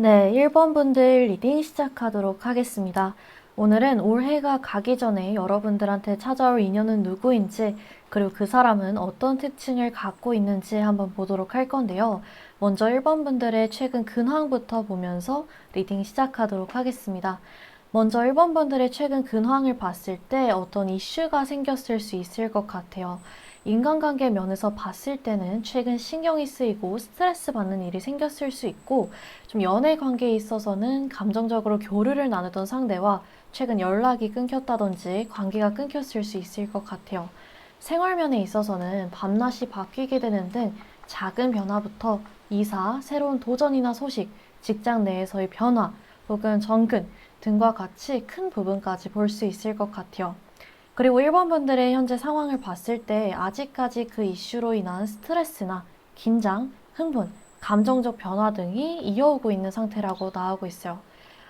네, 1번 분들 리딩 시작하도록 하겠습니다. 오늘은 올해가 가기 전에 여러분들한테 찾아올 인연은 누구인지, 그리고 그 사람은 어떤 특징을 갖고 있는지 한번 보도록 할 건데요. 먼저 1번 분들의 최근 근황부터 보면서 리딩 시작하도록 하겠습니다. 먼저 1번 분들의 최근 근황을 봤을 때 어떤 이슈가 생겼을 수 있을 것 같아요. 인간관계 면에서 봤을 때는 최근 신경이 쓰이고 스트레스 받는 일이 생겼을 수 있고, 좀 연애 관계에 있어서는 감정적으로 교류를 나누던 상대와 최근 연락이 끊겼다든지 관계가 끊겼을 수 있을 것 같아요. 생활면에 있어서는 밤낮이 바뀌게 되는 등 작은 변화부터 이사, 새로운 도전이나 소식, 직장 내에서의 변화, 혹은 정근 등과 같이 큰 부분까지 볼 수 있을 것 같아요. 그리고 1번 분들의 현재 상황을 봤을 때 아직까지 그 이슈로 인한 스트레스나 긴장, 흥분, 감정적 변화 등이 이어오고 있는 상태라고 나오고 있어요.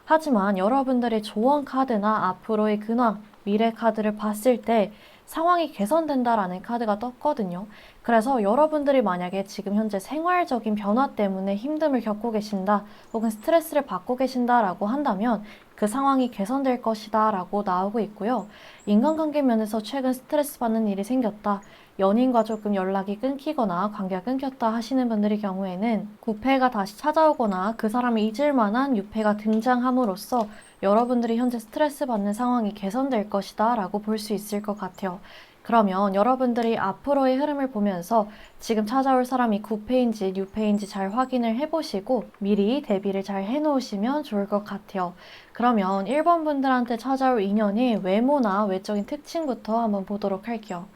하지만 여러분들의 조언 카드나 앞으로의 근황, 미래 카드를 봤을 때 상황이 개선된다라는 카드가 떴거든요. 그래서 여러분들이 만약에 지금 현재 생활적인 변화 때문에 힘듦을 겪고 계신다, 혹은 스트레스를 받고 계신다라고 한다면 그 상황이 개선될 것이다 라고 나오고 있고요. 인간관계 면에서 최근 스트레스 받는 일이 생겼다, 연인과 조금 연락이 끊기거나 관계가 끊겼다 하시는 분들의 경우에는 구패가 다시 찾아오거나 그 사람을 잊을 만한 유패가 등장함으로써 여러분들이 현재 스트레스 받는 상황이 개선될 것이다 라고 볼 수 있을 것 같아요. 그러면 여러분들이 앞으로의 흐름을 보면서 지금 찾아올 사람이 구패인지 뉴패인지 잘 확인을 해보시고 미리 대비를 잘 해놓으시면 좋을 것 같아요. 그러면 1번 분들한테 찾아올 인연이 외모나 외적인 특징부터 한번 보도록 할게요.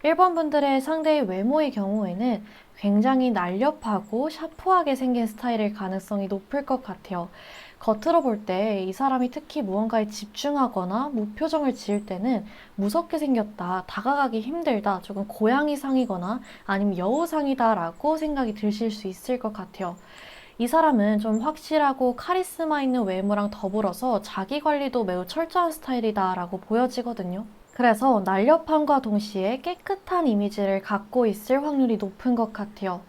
1번 분들의 상대의 외모의 경우에는 굉장히 날렵하고 샤프하게 생긴 스타일일 가능성이 높을 것 같아요. 겉으로 볼 때 이 사람이 특히 무언가에 집중하거나 무표정을 지을 때는 무섭게 생겼다, 다가가기 힘들다, 조금 고양이상이거나 아니면 여우상이다라고 생각이 드실 수 있을 것 같아요. 이 사람은 좀 확실하고 카리스마 있는 외모랑 더불어서 자기 관리도 매우 철저한 스타일이다라고 보여지거든요. 그래서 날렵함과 동시에 깨끗한 이미지를 갖고 있을 확률이 높은 것 같아요.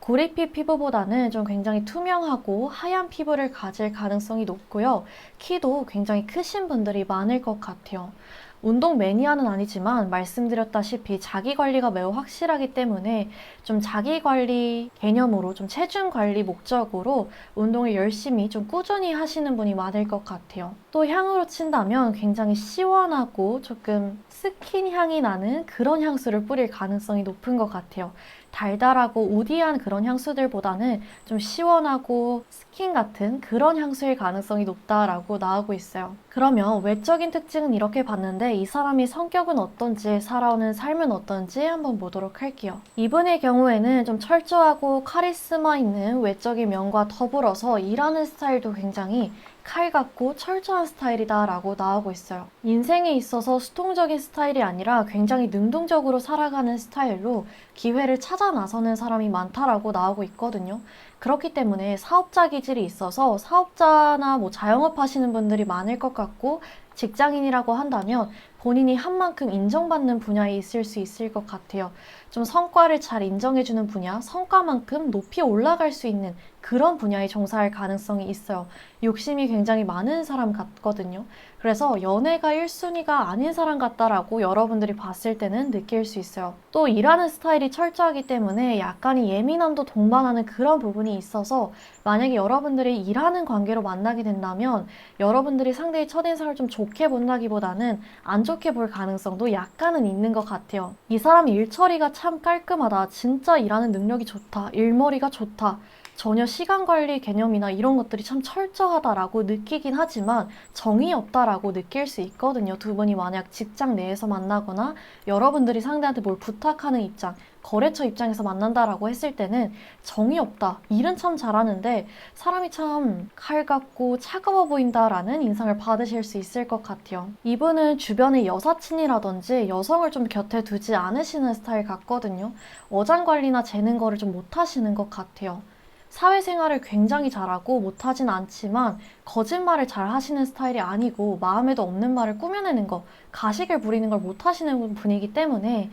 구리피 피부보다는 좀 굉장히 투명하고 하얀 피부를 가질 가능성이 높고요. 키도 굉장히 크신 분들이 많을 것 같아요. 운동 매니아는 아니지만 말씀드렸다시피 자기 관리가 매우 확실하기 때문에 좀 자기 관리 개념으로 좀 체중 관리 목적으로 운동을 열심히 좀 꾸준히 하시는 분이 많을 것 같아요. 또 향으로 친다면 굉장히 시원하고 조금 스킨 향이 나는 그런 향수를 뿌릴 가능성이 높은 것 같아요. 달달하고 우디한 그런 향수들보다는 좀 시원하고 스킨 같은 그런 향수일 가능성이 높다라고 나오고 있어요. 그러면 외적인 특징은 이렇게 봤는데 이 사람이 성격은 어떤지, 살아오는 삶은 어떤지 한번 보도록 할게요. 이분의 경우에는 좀 철저하고 카리스마 있는 외적인 면과 더불어서 일하는 스타일도 굉장히 칼 같고 철저한 스타일이다 라고 나오고 있어요. 인생에 있어서 수동적인 스타일이 아니라 굉장히 능동적으로 살아가는 스타일로 기회를 찾아 나서는 사람이 많다라고 나오고 있거든요. 그렇기 때문에 사업자 기질이 있어서 사업자나 뭐 자영업 하시는 분들이 많을 것 같고, 직장인이라고 한다면 본인이 한 만큼 인정받는 분야에 있을 수 있을 것 같아요. 좀 성과를 잘 인정해주는 분야, 성과만큼 높이 올라갈 수 있는 그런 분야에 종사할 가능성이 있어요. 욕심이 굉장히 많은 사람 같거든요. 그래서 연애가 1순위가 아닌 사람 같다라고 여러분들이 봤을 때는 느낄 수 있어요. 또 일하는 스타일이 철저하기 때문에 약간의 예민함도 동반하는 그런 부분이 있어서 만약에 여러분들이 일하는 관계로 만나게 된다면 여러분들이 상대의 첫인상을 좀 좋게 본다기보다는 안 좋게 볼 가능성도 약간은 있는 것 같아요. 이 사람이 일처리가 참 깔끔하다, 진짜 일하는 능력이 좋다, 일머리가 좋다, 전혀 시간 관리 개념이나 이런 것들이 참 철저하다라고 느끼긴 하지만 정이 없다라고 느낄 수 있거든요. 두 분이 만약 직장 내에서 만나거나 여러분들이 상대한테 뭘 부탁하는 입장, 거래처 입장에서 만난다라고 했을 때는 정이 없다, 일은 참 잘하는데 사람이 참 칼 같고 차가워 보인다라는 인상을 받으실 수 있을 것 같아요. 이분은 주변의 여사친이라든지 여성을 좀 곁에 두지 않으시는 스타일 같거든요. 어장관리나 재는 거를 좀 못하시는 것 같아요. 사회생활을 굉장히 잘하고 못하진 않지만 거짓말을 잘 하시는 스타일이 아니고 마음에도 없는 말을 꾸며내는 거, 가식을 부리는 걸 못하시는 분이기 때문에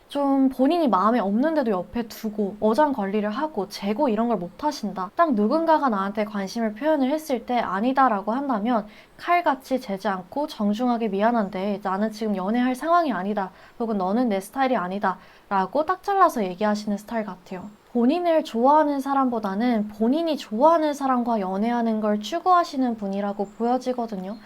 좀 본인이 마음에 없는데도 옆에 두고 어장관리를 하고 재고 이런 걸 못 하신다. 딱 누군가가 나한테 관심을 표현을 했을 때 아니다라고 한다면 칼같이 재지 않고 정중하게 미안한데 나는 지금 연애할 상황이 아니다. 혹은 너는 내 스타일이 아니다. 라고 딱 잘라서 얘기하시는 스타일 같아요. 본인을 좋아하는 사람보다는 본인이 좋아하는 사람과 연애하는 걸 추구하시는 분이라고 보여지거든요.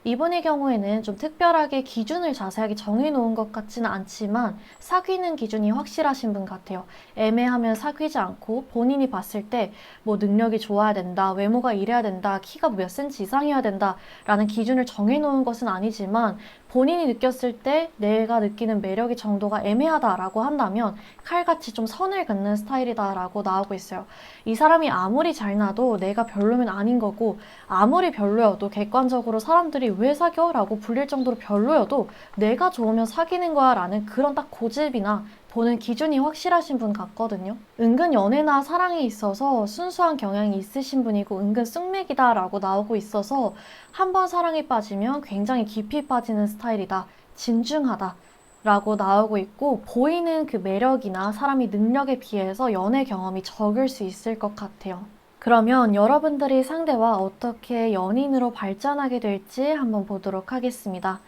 이분의 경우에는 좀 특별하게 기준을 자세하게 정해놓은 것 같지는 않지만 사귀는 기준이 확실하신 분 같아요. 애매하면 사귀지 않고 본인이 봤을 때 뭐 능력이 좋아야 된다, 외모가 이래야 된다, 키가 몇 센치 이상이어야 된다 라는 기준을 정해놓은 것은 아니지만 본인이 느꼈을 때 내가 느끼는 매력의 정도가 애매하다라고 한다면 칼같이 좀 선을 긋는 스타일이다라고 나오고 있어요. 이 사람이 아무리 잘나도 내가 별로면 아닌 거고 아무리 별로여도 객관적으로 사람들이 왜 사겨? 라고 불릴 정도로 별로여도 내가 좋으면 사귀는 거야 라는 그런 딱 고집이나 보는 기준이 확실하신 분 같거든요. 은근 연애나 사랑에 있어서 순수한 경향이 있으신 분이고 은근 쑥맥이다 라고 나오고 있어서 한번 사랑에 빠지면 굉장히 깊이 빠지는 스타일이다. 진중하다. 라고 나오고 있고 보이는 그 매력이나 사람이 능력에 비해서 연애 경험이 적을 수 있을 것 같아요. 그러면 여러분들이 상대와 어떻게 연인으로 발전하게 될지 한번 보도록 하겠습니다.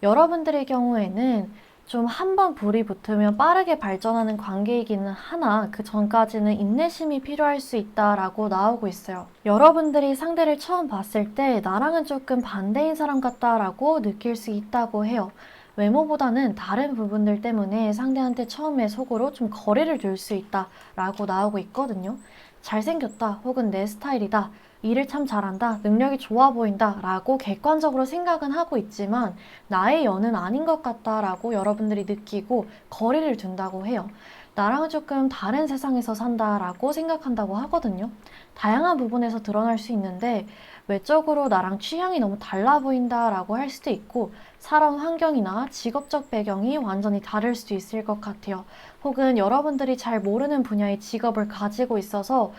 여러분들의 경우에는 좀 한 번 불이 붙으면 빠르게 발전하는 관계이기는 하나 그 전까지는 인내심이 필요할 수 있다라고 나오고 있어요. 여러분들이 상대를 처음 봤을 때 나랑은 조금 반대인 사람 같다라고 느낄 수 있다고 해요. 외모보다는 다른 부분들 때문에 상대한테 처음에 속으로 좀 거리를 둘 수 있다라고 나오고 있거든요. 잘생겼다 혹은 내 스타일이다. 일을 참 잘한다, 능력이 좋아 보인다 라고 객관적으로 생각은 하고 있지만 나의 연은 아닌 것 같다 라고 여러분들이 느끼고 거리를 둔다고 해요. 나랑은 조금 다른 세상에서 산다 라고 생각한다고 하거든요. 다양한 부분에서 드러날 수 있는데 외적으로 나랑 취향이 너무 달라 보인다 라고 할 수도 있고 살아온 환경이나 직업적 배경이 완전히 다를 수도 있을 것 같아요. 혹은 여러분들이 잘 모르는 분야의 직업을 가지고 있어서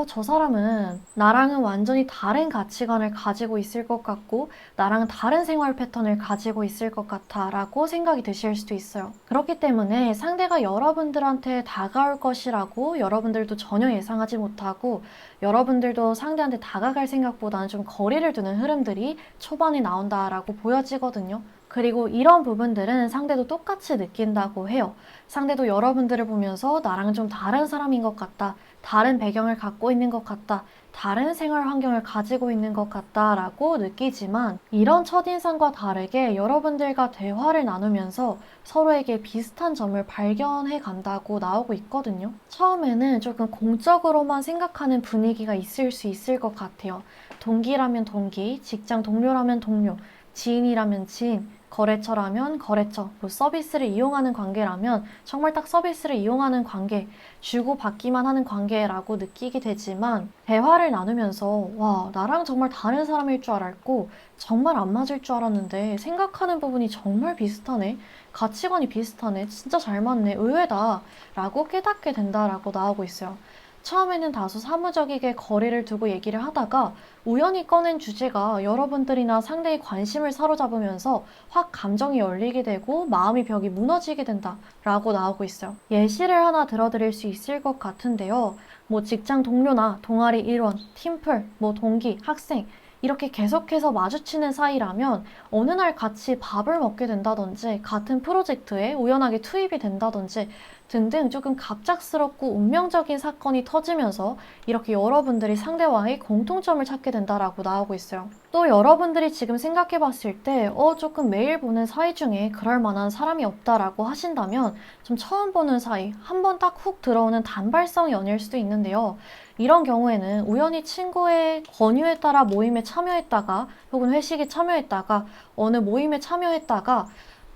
저 사람은 나랑은 완전히 다른 가치관을 가지고 있을 것 같고 나랑은 다른 생활 패턴을 가지고 있을 것 같아 라고 생각이 드실 수도 있어요. 그렇기 때문에 상대가 여러분들한테 다가올 것이라고 여러분들도 전혀 예상하지 못하고 여러분들도 상대한테 다가갈 생각보다는 좀 거리를 두는 흐름들이 초반에 나온다라고 보여지거든요. 그리고 이런 부분들은 상대도 똑같이 느낀다고 해요. 상대도 여러분들을 보면서 나랑 좀 다른 사람인 것 같다. 다른 배경을 갖고 있는 것 같다. 다른 생활 환경을 가지고 있는 것 같다라고 느끼지만 이런 첫인상과 다르게 여러분들과 대화를 나누면서 서로에게 비슷한 점을 발견해 간다고 나오고 있거든요. 처음에는 조금 공적으로만 생각하는 분위기가 있을 수 있을 것 같아요. 동기라면 동기, 직장 동료라면 동료, 지인이라면 지인, 거래처라면 거래처, 뭐 서비스를 이용하는 관계라면 정말 딱 서비스를 이용하는 관계, 주고받기만 하는 관계라고 느끼게 되지만 대화를 나누면서 와, 나랑 정말 다른 사람일 줄 알았고 정말 안 맞을 줄 알았는데 생각하는 부분이 정말 비슷하네. 가치관이 비슷하네. 진짜 잘 맞네. 의외다. 라고 깨닫게 된다라고 나오고 있어요. 처음에는 다소 사무적이게 거리를 두고 얘기를 하다가 우연히 꺼낸 주제가 여러분들이나 상대의 관심을 사로잡으면서 확 감정이 열리게 되고 마음의 벽이 무너지게 된다 라고 나오고 있어요. 예시를 하나 들어드릴 수 있을 것 같은데요. 뭐 직장 동료나 동아리 일원, 팀플, 뭐 동기, 학생 이렇게 계속해서 마주치는 사이라면 어느 날 같이 밥을 먹게 된다든지 같은 프로젝트에 우연하게 투입이 된다든지 등등 조금 갑작스럽고 운명적인 사건이 터지면서 이렇게 여러분들이 상대와의 공통점을 찾게 된다라고 나오고 있어요. 또 여러분들이 지금 생각해 봤을 때 조금 매일 보는 사이 중에 그럴 만한 사람이 없다라고 하신다면 좀 처음 보는 사이, 한 번 딱 훅 들어오는 단발성 연일 수도 있는데요. 이런 경우에는 우연히 친구의 권유에 따라 모임에 참여했다가 혹은 회식에 참여했다가 어느 모임에 참여했다가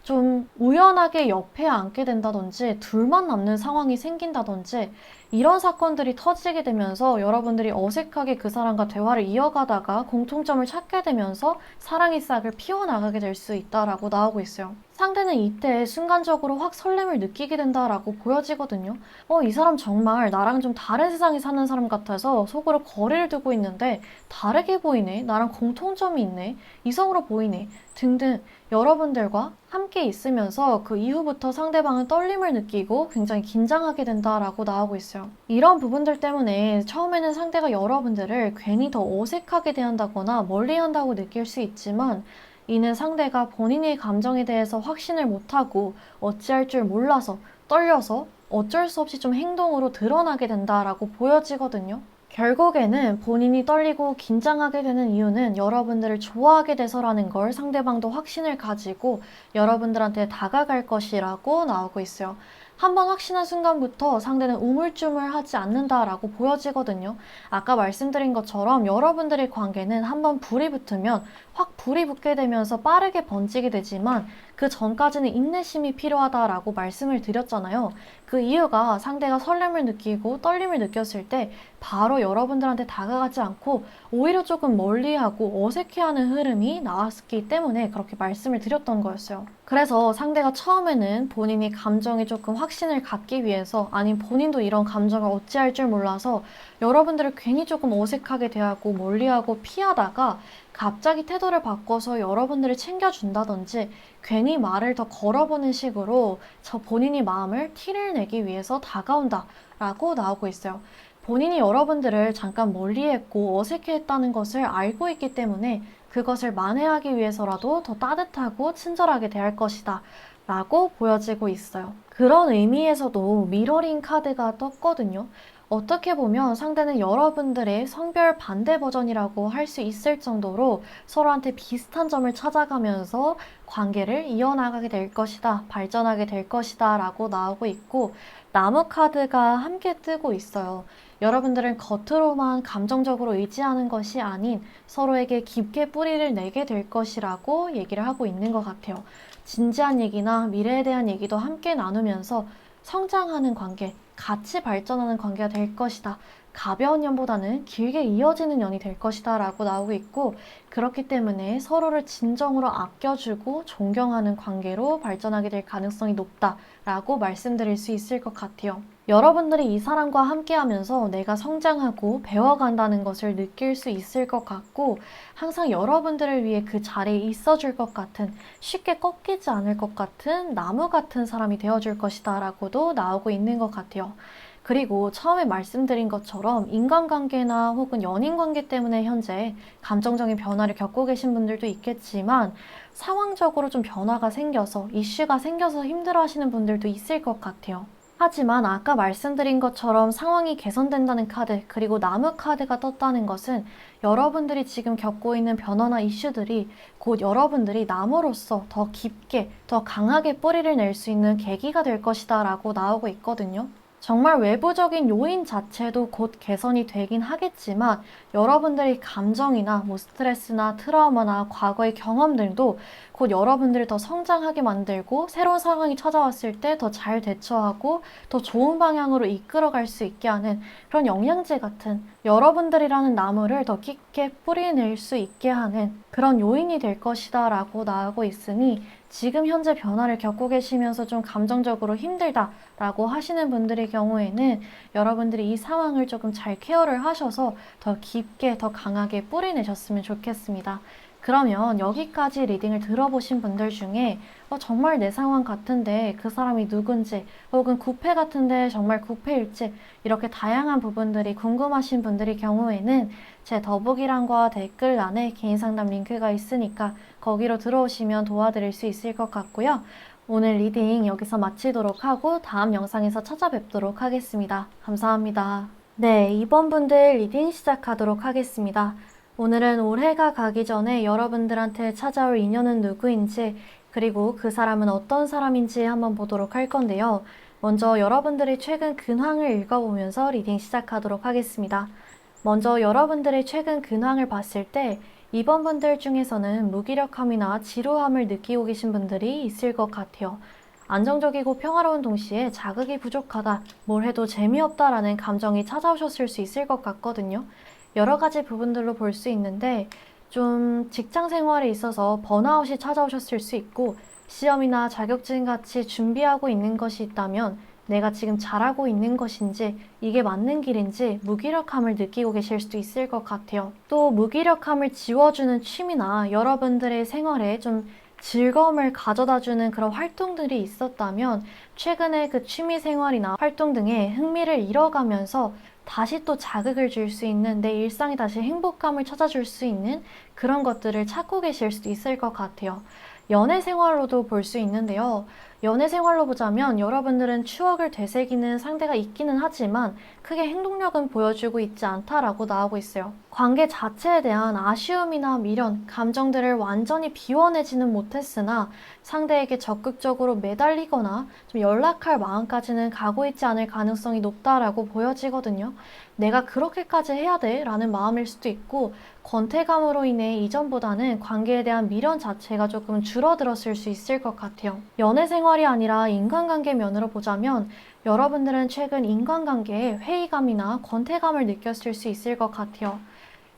좀 우연하게 옆에 앉게 된다든지 둘만 남는 상황이 생긴다든지 이런 사건들이 터지게 되면서 여러분들이 어색하게 그 사람과 대화를 이어가다가 공통점을 찾게 되면서 사랑의 싹을 피워나가게 될 수 있다라고 나오고 있어요. 상대는 이때 순간적으로 확 설렘을 느끼게 된다라고 보여지거든요. 이 사람 정말 나랑 좀 다른 세상에 사는 사람 같아서 속으로 거리를 두고 있는데 다르게 보이네. 나랑 공통점이 있네. 이성으로 보이네. 등등 여러분들과 함께 있으면서 그 이후부터 상대방은 떨림을 느끼고 굉장히 긴장하게 된다라고 나오고 있어요. 이런 부분들 때문에 처음에는 상대가 여러분들을 괜히 더 어색하게 대한다거나 멀리한다고 느낄 수 있지만 이는 상대가 본인의 감정에 대해서 확신을 못하고 어찌할 줄 몰라서 떨려서 어쩔 수 없이 좀 행동으로 드러나게 된다라고 보여지거든요. 결국에는 본인이 떨리고 긴장하게 되는 이유는 여러분들을 좋아하게 돼서라는 걸 상대방도 확신을 가지고 여러분들한테 다가갈 것이라고 나오고 있어요. 한번 확신한 순간부터 상대는 우물쭈물하지 않는다라고 보여지거든요. 아까 말씀드린 것처럼 여러분들의 관계는 한번 불이 붙으면 확 불이 붙게 되면서 빠르게 번지게 되지만 그 전까지는 인내심이 필요하다라고 말씀을 드렸잖아요. 그 이유가 상대가 설렘을 느끼고 떨림을 느꼈을 때 바로 여러분들한테 다가가지 않고 오히려 조금 멀리하고 어색해하는 흐름이 나왔기 때문에 그렇게 말씀을 드렸던 거였어요. 그래서 상대가 처음에는 본인이 감정에 조금 확신을 갖기 위해서 아니면 본인도 이런 감정을 어찌할 줄 몰라서 여러분들을 괜히 조금 어색하게 대하고 멀리하고 피하다가 갑자기 태도를 바꿔서 여러분들을 챙겨준다든지 괜히 말을 더 걸어보는 식으로 저 본인이 마음을 티를 내기 위해서 다가온다 라고 나오고 있어요. 본인이 여러분들을 잠깐 멀리했고 어색해했다는 것을 알고 있기 때문에 그것을 만회하기 위해서라도 더 따뜻하고 친절하게 대할 것이다 라고 보여지고 있어요. 그런 의미에서도 미러링 카드가 떴거든요. 어떻게 보면 상대는 여러분들의 성별 반대 버전이라고 할 수 있을 정도로 서로한테 비슷한 점을 찾아가면서 관계를 이어나가게 될 것이다, 발전하게 될 것이다 라고 나오고 있고 나무 카드가 함께 뜨고 있어요. 여러분들은 겉으로만 감정적으로 의지하는 것이 아닌 서로에게 깊게 뿌리를 내게 될 것이라고 얘기를 하고 있는 것 같아요. 진지한 얘기나 미래에 대한 얘기도 함께 나누면서 성장하는 관계, 같이 발전하는 관계가 될 것이다. 가벼운 연보다는 길게 이어지는 연이 될 것이다 라고 나오고 있고 그렇기 때문에 서로를 진정으로 아껴주고 존경하는 관계로 발전하게 될 가능성이 높다 라고 말씀드릴 수 있을 것 같아요. 여러분들이 이 사람과 함께 하면서 내가 성장하고 배워간다는 것을 느낄 수 있을 것 같고 항상 여러분들을 위해 그 자리에 있어줄 것 같은 쉽게 꺾이지 않을 것 같은 나무 같은 사람이 되어줄 것이다 라고도 나오고 있는 것 같아요. 그리고 처음에 말씀드린 것처럼 인간관계나 혹은 연인관계 때문에 현재 감정적인 변화를 겪고 계신 분들도 있겠지만 상황적으로 좀 변화가 생겨서 이슈가 생겨서 힘들어하시는 분들도 있을 것 같아요. 하지만 아까 말씀드린 것처럼 상황이 개선된다는 카드 그리고 나무 카드가 떴다는 것은 여러분들이 지금 겪고 있는 변화나 이슈들이 곧 여러분들이 나무로서 더 깊게 더 강하게 뿌리를 낼 수 있는 계기가 될 것이다 라고 나오고 있거든요. 정말 외부적인 요인 자체도 곧 개선이 되긴 하겠지만 여러분들의 감정이나 뭐 스트레스나 트라우마나 과거의 경험들도 곧 여러분들을 더 성장하게 만들고 새로운 상황이 찾아왔을 때 더 잘 대처하고 더 좋은 방향으로 이끌어갈 수 있게 하는 그런 영양제 같은 여러분들이라는 나무를 더 깊게 뿌리낼 수 있게 하는 그런 요인이 될 것이다 라고 나오고 있으니 지금 현재 변화를 겪고 계시면서 좀 감정적으로 힘들다라고 하시는 분들의 경우에는 여러분들이 이 상황을 조금 잘 케어를 하셔서 더 깊게 더 강하게 뿌리내셨으면 좋겠습니다. 그러면 여기까지 리딩을 들어보신 분들 중에 정말 내 상황 같은데 그 사람이 누군지 혹은 구패 같은데 정말 구패일지 이렇게 다양한 부분들이 궁금하신 분들의 경우에는 제 더보기란과 댓글란에 개인 상담 링크가 있으니까 거기로 들어오시면 도와드릴 수 있을 것 같고요. 오늘 리딩 여기서 마치도록 하고 다음 영상에서 찾아뵙도록 하겠습니다. 감사합니다. 네, 이번 분들 리딩 시작하도록 하겠습니다. 오늘은 올해가 가기 전에 여러분들한테 찾아올 인연은 누구인지 그리고 그 사람은 어떤 사람인지 한번 보도록 할 건데요. 먼저 여러분들의 최근 근황을 읽어보면서 리딩 시작하도록 하겠습니다. 먼저 여러분들의 최근 근황을 봤을 때 이번 분들 중에서는 무기력함이나 지루함을 느끼고 계신 분들이 있을 것 같아요. 안정적이고 평화로운 동시에 자극이 부족하다, 뭘 해도 재미없다라는 감정이 찾아오셨을 수 있을 것 같거든요. 여러 가지 부분들로 볼 수 있는데, 좀 직장 생활에 있어서 번아웃이 찾아오셨을 수 있고, 시험이나 자격증 같이 준비하고 있는 것이 있다면, 내가 지금 잘하고 있는 것인지, 이게 맞는 길인지 무기력함을 느끼고 계실 수도 있을 것 같아요. 또 무기력함을 지워주는 취미나 여러분들의 생활에 좀 즐거움을 가져다주는 그런 활동들이 있었다면 최근에 그 취미 생활이나 활동 등에 흥미를 잃어가면서 다시 또 자극을 줄 수 있는 내 일상이 다시 행복감을 찾아줄 수 있는 그런 것들을 찾고 계실 수도 있을 것 같아요. 연애 생활로도 볼 수 있는데요. 연애 생활로 보자면 여러분들은 추억을 되새기는 상대가 있기는 하지만 크게 행동력은 보여주고 있지 않다라고 나오고 있어요. 관계 자체에 대한 아쉬움이나 미련, 감정들을 완전히 비워내지는 못했으나 상대에게 적극적으로 매달리거나 좀 연락할 마음까지는 가고 있지 않을 가능성이 높다라고 보여지거든요. 내가 그렇게까지 해야 돼? 라는 마음일 수도 있고 권태감으로 인해 이전보다는 관계에 대한 미련 자체가 조금 줄어들었을 수 있을 것 같아요. 연애 생활이 아니라 인간관계 면으로 보자면 여러분들은 최근 인간관계에 회의감이나 권태감을 느꼈을 수 있을 것 같아요.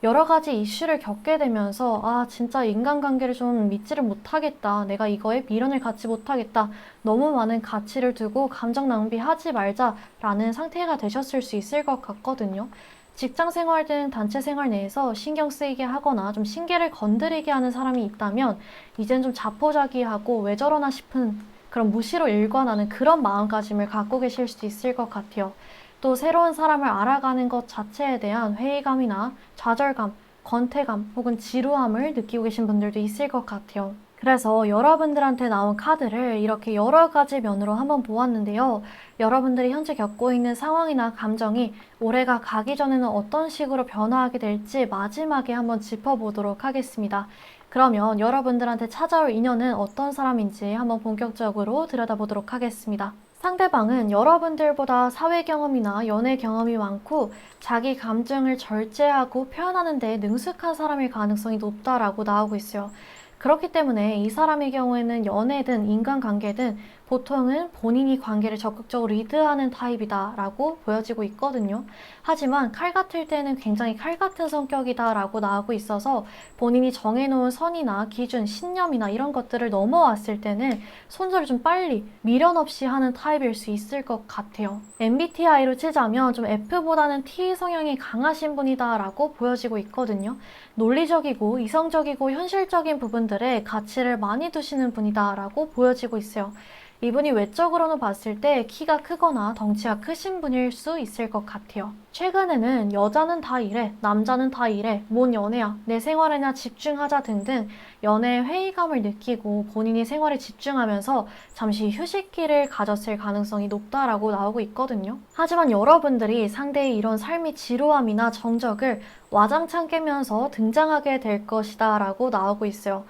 여러 가지 이슈를 겪게 되면서 진짜 인간관계를 좀 믿지를 못하겠다. 내가 이거에 미련을 갖지 못하겠다. 너무 많은 가치를 두고 감정 낭비하지 말자라는 상태가 되셨을 수 있을 것 같거든요. 직장 생활 등 단체 생활 내에서 신경 쓰이게 하거나 좀 신경을 건드리게 하는 사람이 있다면 이젠 좀 자포자기하고 왜 저러나 싶은 그런 무시로 일관하는 그런 마음가짐을 갖고 계실 수도 있을 것 같아요. 또 새로운 사람을 알아가는 것 자체에 대한 회의감이나 좌절감, 권태감 혹은 지루함을 느끼고 계신 분들도 있을 것 같아요. 그래서 여러분들한테 나온 카드를 이렇게 여러 가지 면으로 한번 보았는데요. 여러분들이 현재 겪고 있는 상황이나 감정이 올해가 가기 전에는 어떤 식으로 변화하게 될지 마지막에 한번 짚어보도록 하겠습니다. 그러면 여러분들한테 찾아올 인연은 어떤 사람인지 한번 본격적으로 들여다보도록 하겠습니다. 상대방은 여러분들보다 사회 경험이나 연애 경험이 많고 자기 감정을 절제하고 표현하는 데 능숙한 사람일 가능성이 높다라고 나오고 있어요. 그렇기 때문에 이 사람의 경우에는 연애든 인간관계든 보통은 본인이 관계를 적극적으로 리드하는 타입이다라고 보여지고 있거든요. 하지만 칼 같을 때는 굉장히 칼 같은 성격이다라고 나오고 있어서 본인이 정해놓은 선이나 기준, 신념이나 이런 것들을 넘어왔을 때는 손절을 좀 빨리 미련 없이 하는 타입일 수 있을 것 같아요. MBTI로 치자면 좀 F보다는 T 성향이 강하신 분이다라고 보여지고 있거든요. 논리적이고 이성적이고 현실적인 부분들에 가치를 많이 두시는 분이다라고 보여지고 있어요. 이분이 외적으로는 봤을 때 키가 크거나 덩치가 크신 분일 수 있을 것 같아요. 최근에는 여자는 다 이래, 남자는 다 이래, 뭔 연애야, 내 생활에나 집중하자 등등 연애의 회의감을 느끼고 본인이 생활에 집중하면서 잠시 휴식기를 가졌을 가능성이 높다라고 나오고 있거든요. 하지만 여러분들이 상대의 이런 삶의 지루함이나 정적을 와장창 깨면서 등장하게 될 것이다 라고 나오고 있어요.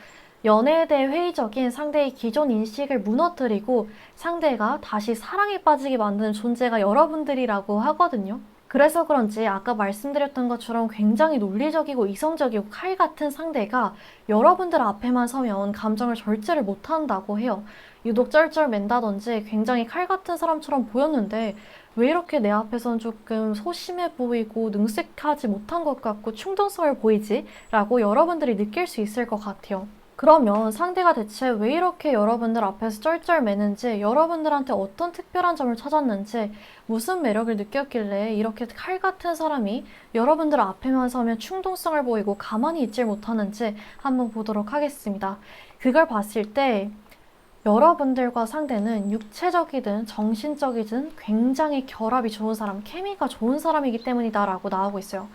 연애에 대해 회의적인 상대의 기존 인식을 무너뜨리고 상대가 다시 사랑에 빠지게 만드는 존재가 여러분들이라고 하거든요. 그래서 그런지 아까 말씀드렸던 것처럼 굉장히 논리적이고 이성적이고 칼 같은 상대가 여러분들 앞에만 서면 감정을 절제를 못한다고 해요. 유독 쩔쩔맨다든지 굉장히 칼 같은 사람처럼 보였는데 왜 이렇게 내 앞에선 조금 소심해 보이고 능숙하지 못한 것 같고 충동성을 보이지? 라고 여러분들이 느낄 수 있을 것 같아요. 그러면 상대가 대체 왜 이렇게 여러분들 앞에서 쩔쩔매는지, 여러분들한테 어떤 특별한 점을 찾았는지, 무슨 매력을 느꼈길래 이렇게 칼 같은 사람이 여러분들 앞에만 서면 충동성을 보이고 가만히 있질 못하는지 한번 보도록 하겠습니다. 그걸 봤을 때 여러분들과 상대는 육체적이든 정신적이든 굉장히 결합이 좋은 사람, 케미가 좋은 사람이기 때문이다 라고 나오고 있어요.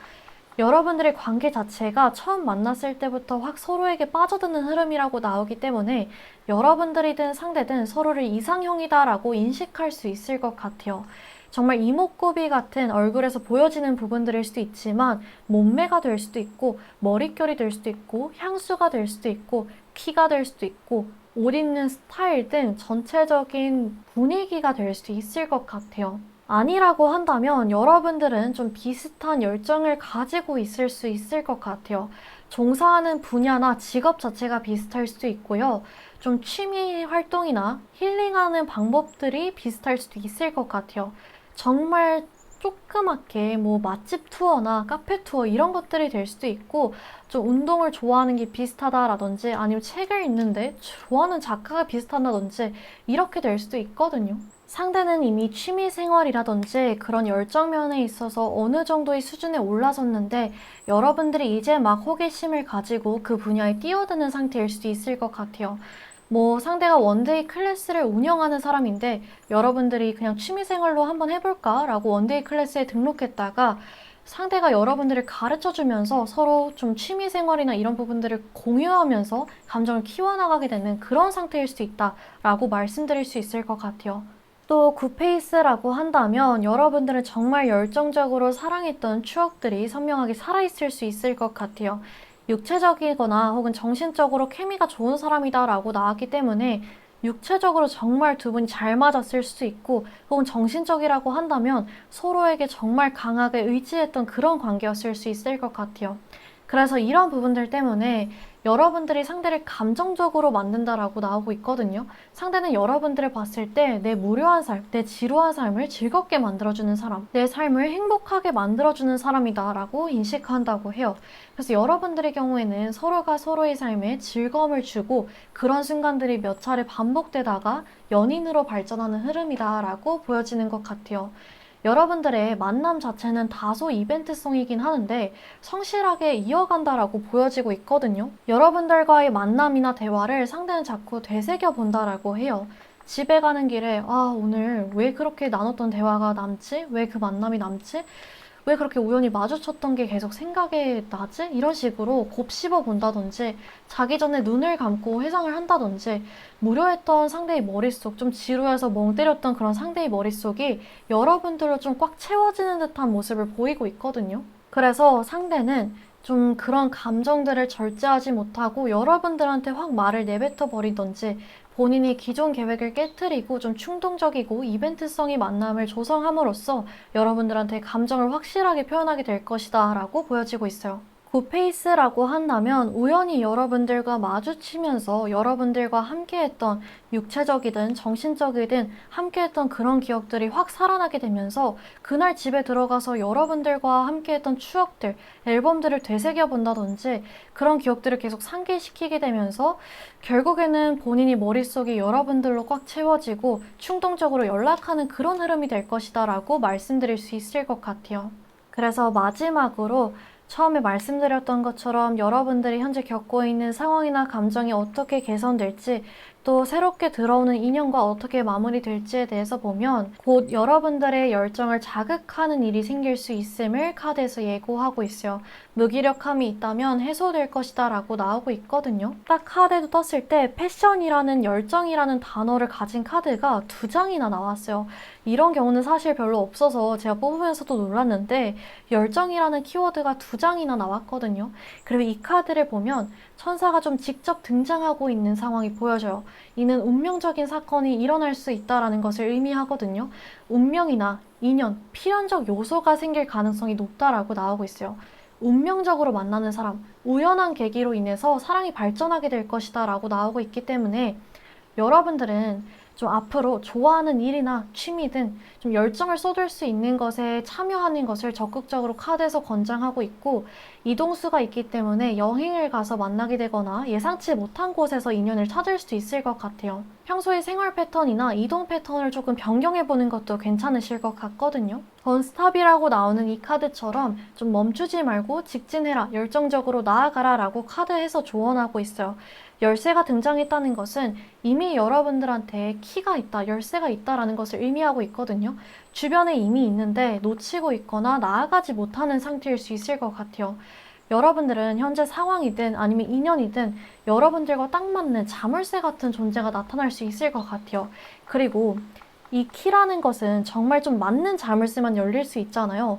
여러분들의 관계 자체가 처음 만났을 때부터 확 서로에게 빠져드는 흐름이라고 나오기 때문에 여러분들이든 상대든 서로를 이상형이다라고 인식할 수 있을 것 같아요. 정말 이목구비 같은 얼굴에서 보여지는 부분들일 수도 있지만 몸매가 될 수도 있고 머릿결이 될 수도 있고 향수가 될 수도 있고 키가 될 수도 있고 옷 입는 스타일 등 전체적인 분위기가 될 수도 있을 것 같아요. 아니라고 한다면 여러분들은 좀 비슷한 열정을 가지고 있을 수 있을 것 같아요. 종사하는 분야나 직업 자체가 비슷할 수도 있고요. 좀 취미 활동이나 힐링하는 방법들이 비슷할 수도 있을 것 같아요. 정말 조그맣게 뭐 맛집 투어나 카페 투어 이런 것들이 될 수도 있고, 좀 운동을 좋아하는 게 비슷하다라든지 아니면 책을 읽는데 좋아하는 작가가 비슷하다든지 이렇게 될 수도 있거든요. 상대는 이미 취미 생활이라든지 그런 열정 면에 있어서 어느 정도의 수준에 올라섰는데, 여러분들이 이제 막 호기심을 가지고 그 분야에 뛰어드는 상태일 수도 있을 것 같아요. 뭐 상대가 원데이 클래스를 운영하는 사람인데 여러분들이 그냥 취미 생활로 한번 해볼까? 라고 원데이 클래스에 등록했다가 상대가 여러분들을 가르쳐 주면서 서로 좀 취미 생활이나 이런 부분들을 공유하면서 감정을 키워나가게 되는 그런 상태일 수 있다라고 말씀드릴 수 있을 것 같아요. 또 굿페이스라고 한다면 여러분들은 정말 열정적으로 사랑했던 추억들이 선명하게 살아있을 수 있을 것 같아요. 육체적이거나 혹은 정신적으로 케미가 좋은 사람이다 라고 나왔기 때문에 육체적으로 정말 두 분이 잘 맞았을 수도 있고, 혹은 정신적이라고 한다면 서로에게 정말 강하게 의지했던 그런 관계였을 수 있을 것 같아요. 그래서 이런 부분들 때문에 여러분들이 상대를 감정적으로 만든다라고 나오고 있거든요. 상대는 여러분들을 봤을 때 내 무료한 삶, 내 지루한 삶을 즐겁게 만들어주는 사람, 내 삶을 행복하게 만들어주는 사람이다라고 인식한다고 해요. 그래서 여러분들의 경우에는 서로가 서로의 삶에 즐거움을 주고 그런 순간들이 몇 차례 반복되다가 연인으로 발전하는 흐름이다라고 보여지는 것 같아요. 여러분들의 만남 자체는 다소 이벤트성이긴 하는데 성실하게 이어간다라고 보여지고 있거든요. 여러분들과의 만남이나 대화를 상대는 자꾸 되새겨 본다라고 해요. 집에 가는 길에 오늘 왜 그렇게 나눴던 대화가 남지? 왜 그 만남이 남지? 왜 그렇게 우연히 마주쳤던 게 계속 생각에 나지? 이런 식으로 곱씹어 본다든지, 자기 전에 눈을 감고 회상을 한다든지, 무료했던 상대의 머릿속, 좀 지루해서 멍 때렸던 그런 상대의 머릿속이 여러분들로 좀 꽉 채워지는 듯한 모습을 보이고 있거든요. 그래서 상대는 좀 그런 감정들을 절제하지 못하고 여러분들한테 확 말을 내뱉어 버리던지, 본인이 기존 계획을 깨트리고 좀 충동적이고 이벤트성의 만남을 조성함으로써 여러분들한테 감정을 확실하게 표현하게 될 것이다 라고 보여지고 있어요. 굿페이스라고 한다면 우연히 여러분들과 마주치면서 여러분들과 함께했던 육체적이든 정신적이든 함께했던 그런 기억들이 확 살아나게 되면서 그날 집에 들어가서 여러분들과 함께했던 추억들, 앨범들을 되새겨 본다든지 그런 기억들을 계속 상기시키게 되면서 결국에는 본인이 머릿속이 여러분들로 꽉 채워지고 충동적으로 연락하는 그런 흐름이 될 것이다 라고 말씀드릴 수 있을 것 같아요. 그래서 마지막으로 처음에 말씀드렸던 것처럼 여러분들이 현재 겪고 있는 상황이나 감정이 어떻게 개선될지, 또 새롭게 들어오는 인연과 어떻게 마무리될지에 대해서 보면 곧 여러분들의 열정을 자극하는 일이 생길 수 있음을 카드에서 예고하고 있어요. 무기력함이 있다면 해소될 것이다 라고 나오고 있거든요. 딱 카드에도 떴을 때 패션이라는 열정이라는 단어를 가진 카드가 2장이나 나왔어요. 이런 경우는 사실 별로 없어서 제가 뽑으면서도 놀랐는데 열정이라는 키워드가 2장이나 나왔거든요. 그리고 이 카드를 보면 천사가 좀 직접 등장하고 있는 상황이 보여져요. 이는 운명적인 사건이 일어날 수 있다는 것을 의미하거든요. 운명이나 인연, 필연적 요소가 생길 가능성이 높다라고 나오고 있어요. 운명적으로 만나는 사람, 우연한 계기로 인해서 사랑이 발전하게 될 것이다 라고 나오고 있기 때문에 여러분들은 좀 앞으로 좋아하는 일이나 취미든 좀 열정을 쏟을 수 있는 것에 참여하는 것을 적극적으로 카드에서 권장하고 있고, 이동수가 있기 때문에 여행을 가서 만나게 되거나 예상치 못한 곳에서 인연을 찾을 수도 있을 것 같아요. 평소의 생활 패턴이나 이동 패턴을 조금 변경해보는 것도 괜찮으실 것 같거든요. 번스탑이라고 나오는 이 카드처럼 좀 멈추지 말고 직진해라, 열정적으로 나아가라 라고 카드에서 조언하고 있어요. 열쇠가 등장했다는 것은 이미 여러분들한테 키가 있다, 열쇠가 있다라는 것을 의미하고 있거든요. 주변에 이미 있는데 놓치고 있거나 나아가지 못하는 상태일 수 있을 것 같아요. 여러분들은 현재 상황이든 아니면 인연이든 여러분들과 딱 맞는 자물쇠 같은 존재가 나타날 수 있을 것 같아요. 그리고 이 키라는 것은 정말 좀 맞는 자물쇠만 열릴 수 있잖아요.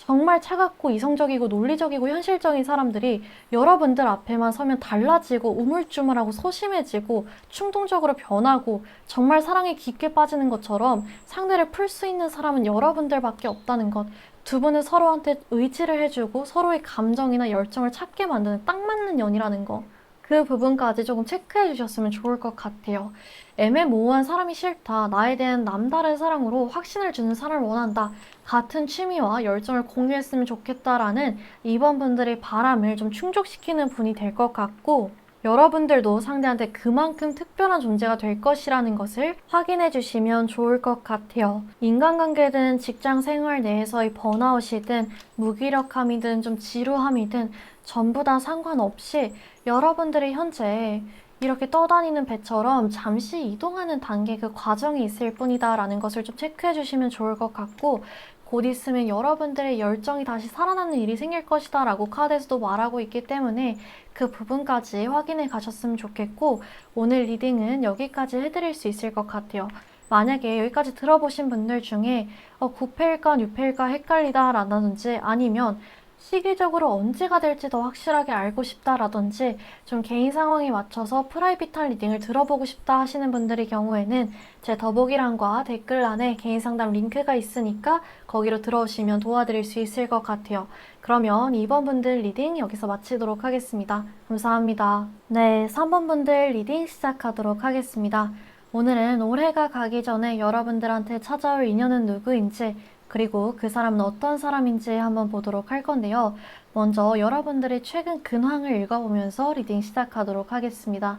정말 차갑고 이성적이고 논리적이고 현실적인 사람들이 여러분들 앞에만 서면 달라지고 우물쭈물하고 소심해지고 충동적으로 변하고 정말 사랑에 깊게 빠지는 것처럼 상대를 풀 수 있는 사람은 여러분들밖에 없다는 것. 두 분은 서로한테 의지를 해주고 서로의 감정이나 열정을 찾게 만드는 딱 맞는 연이라는 거. 그 부분까지 조금 체크해 주셨으면 좋을 것 같아요. 애매모호한 사람이 싫다. 나에 대한 남다른 사랑으로 확신을 주는 사람을 원한다. 같은 취미와 열정을 공유했으면 좋겠다라는 이번 분들의 바람을 좀 충족시키는 분이 될 것 같고, 여러분들도 상대한테 그만큼 특별한 존재가 될 것이라는 것을 확인해 주시면 좋을 것 같아요. 인간관계든 직장 생활 내에서의 번아웃이든 무기력함이든 좀 지루함이든 전부 다 상관없이 여러분들이 현재 이렇게 떠다니는 배처럼 잠시 이동하는 단계 그 과정이 있을 뿐이다 라는 것을 좀 체크해 주시면 좋을 것 같고, 곧 있으면 여러분들의 열정이 다시 살아나는 일이 생길 것이다 라고 카드에서도 말하고 있기 때문에 그 부분까지 확인해 가셨으면 좋겠고, 오늘 리딩은 여기까지 해드릴 수 있을 것 같아요. 만약에 여기까지 들어보신 분들 중에 9패일까 6패일까 헷갈리다 라든지, 아니면 시기적으로 언제가 될지 더 확실하게 알고 싶다라든지 좀 개인 상황에 맞춰서 프라이빗한 리딩을 들어보고 싶다 하시는 분들의 경우에는 제 더보기란과 댓글란에 개인 상담 링크가 있으니까 거기로 들어오시면 도와드릴 수 있을 것 같아요. 그러면 2번 분들 리딩 여기서 마치도록 하겠습니다. 감사합니다. 네, 3번 분들 리딩 시작하도록 하겠습니다. 오늘은 올해가 가기 전에 여러분들한테 찾아올 인연은 누구인지, 그리고 그 사람은 어떤 사람인지 한번 보도록 할 건데요. 먼저 여러분들의 최근 근황을 읽어보면서 리딩 시작하도록 하겠습니다.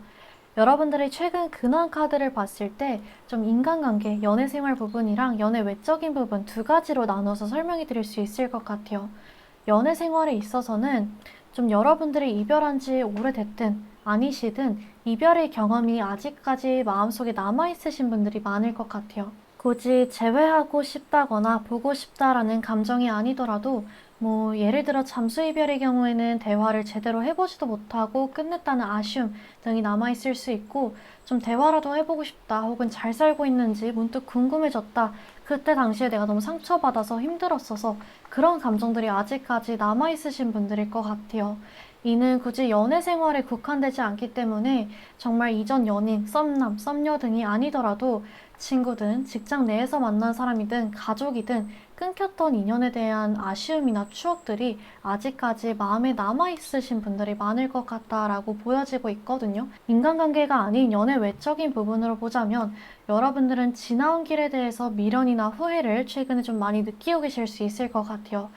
여러분들의 최근 근황 카드를 봤을 때 좀 인간관계, 연애생활 부분이랑 연애 외적인 부분 두 가지로 나눠서 설명해 드릴 수 있을 것 같아요. 연애생활에 있어서는 좀 여러분들이 이별한 지 오래됐든 아니시든 이별의 경험이 아직까지 마음속에 남아있으신 분들이 많을 것 같아요. 굳이 재회하고 싶다거나 보고 싶다라는 감정이 아니더라도 뭐 예를 들어 잠수 이별의 경우에는 대화를 제대로 해보지도 못하고 끝냈다는 아쉬움 등이 남아있을 수 있고, 좀 대화라도 해보고 싶다 혹은 잘 살고 있는지 문득 궁금해졌다, 그때 당시에 내가 너무 상처받아서 힘들었어서 그런 감정들이 아직까지 남아있으신 분들일 것 같아요. 이는 굳이 연애 생활에 국한되지 않기 때문에 정말 이전 연인, 썸남, 썸녀 등이 아니더라도 친구든 직장 내에서 만난 사람이든 가족이든 끊겼던 인연에 대한 아쉬움이나 추억들이 아직까지 마음에 남아있으신 분들이 많을 것 같다라고 보여지고 있거든요. 인간관계가 아닌 연애 외적인 부분으로 보자면 여러분들은 지나온 길에 대해서 미련이나 후회를 최근에 좀 많이 느끼고 계실 수 있을 것 같아요.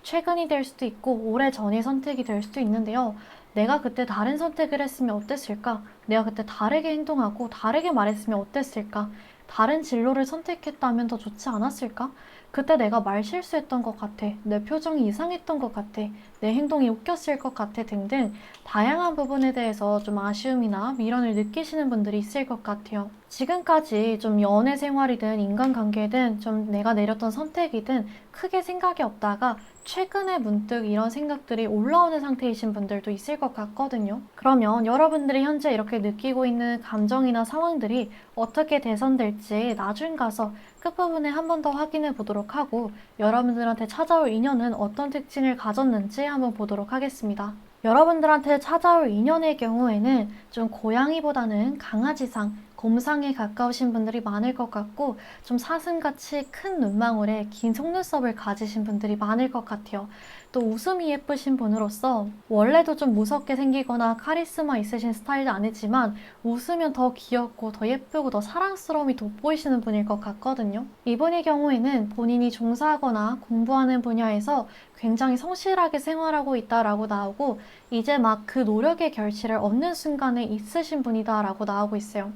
최근이 될 수도 있고 오래전의 선택이 될 수도 있는데요. 내가 그때 다른 선택을 했으면 어땠을까? 내가 그때 다르게 행동하고 다르게 말했으면 어땠을까? 다른 진로를 선택했다면 더 좋지 않았을까? 그때 내가 말 실수했던 것 같아. 내 표정이 이상했던 것 같아. 내 행동이 웃겼을 것 같아 등등 다양한 부분에 대해서 좀 아쉬움이나 미련을 느끼시는 분들이 있을 것 같아요. 지금까지 좀 연애 생활이든 인간관계든 좀 내가 내렸던 선택이든 크게 생각이 없다가 최근에 문득 이런 생각들이 올라오는 상태이신 분들도 있을 것 같거든요. 그러면 여러분들이 현재 이렇게 느끼고 있는 감정이나 상황들이 어떻게 개선될지 나중 가서 끝부분에 한 번 더 확인해 보도록 하고, 여러분들한테 찾아올 인연은 어떤 특징을 가졌는지 한번 보도록 하겠습니다. 여러분들한테 찾아올 인연의 경우에는 좀 고양이보다는 강아지상, 곰상에 가까우신 분들이 많을 것 같고, 좀 사슴같이 큰 눈망울에 긴 속눈썹을 가지신 분들이 많을 것 같아요. 또 웃음이 예쁘신 분으로서 원래도 좀 무섭게 생기거나 카리스마 있으신 스타일은 아니지만 웃으면 더 귀엽고 더 예쁘고 더 사랑스러움이 돋보이시는 분일 것 같거든요. 이분의 경우에는 본인이 종사하거나 공부하는 분야에서 굉장히 성실하게 생활하고 있다라고 나오고, 이제 막 그 노력의 결실을 얻는 순간에 있으신 분이다라고 나오고 있어요.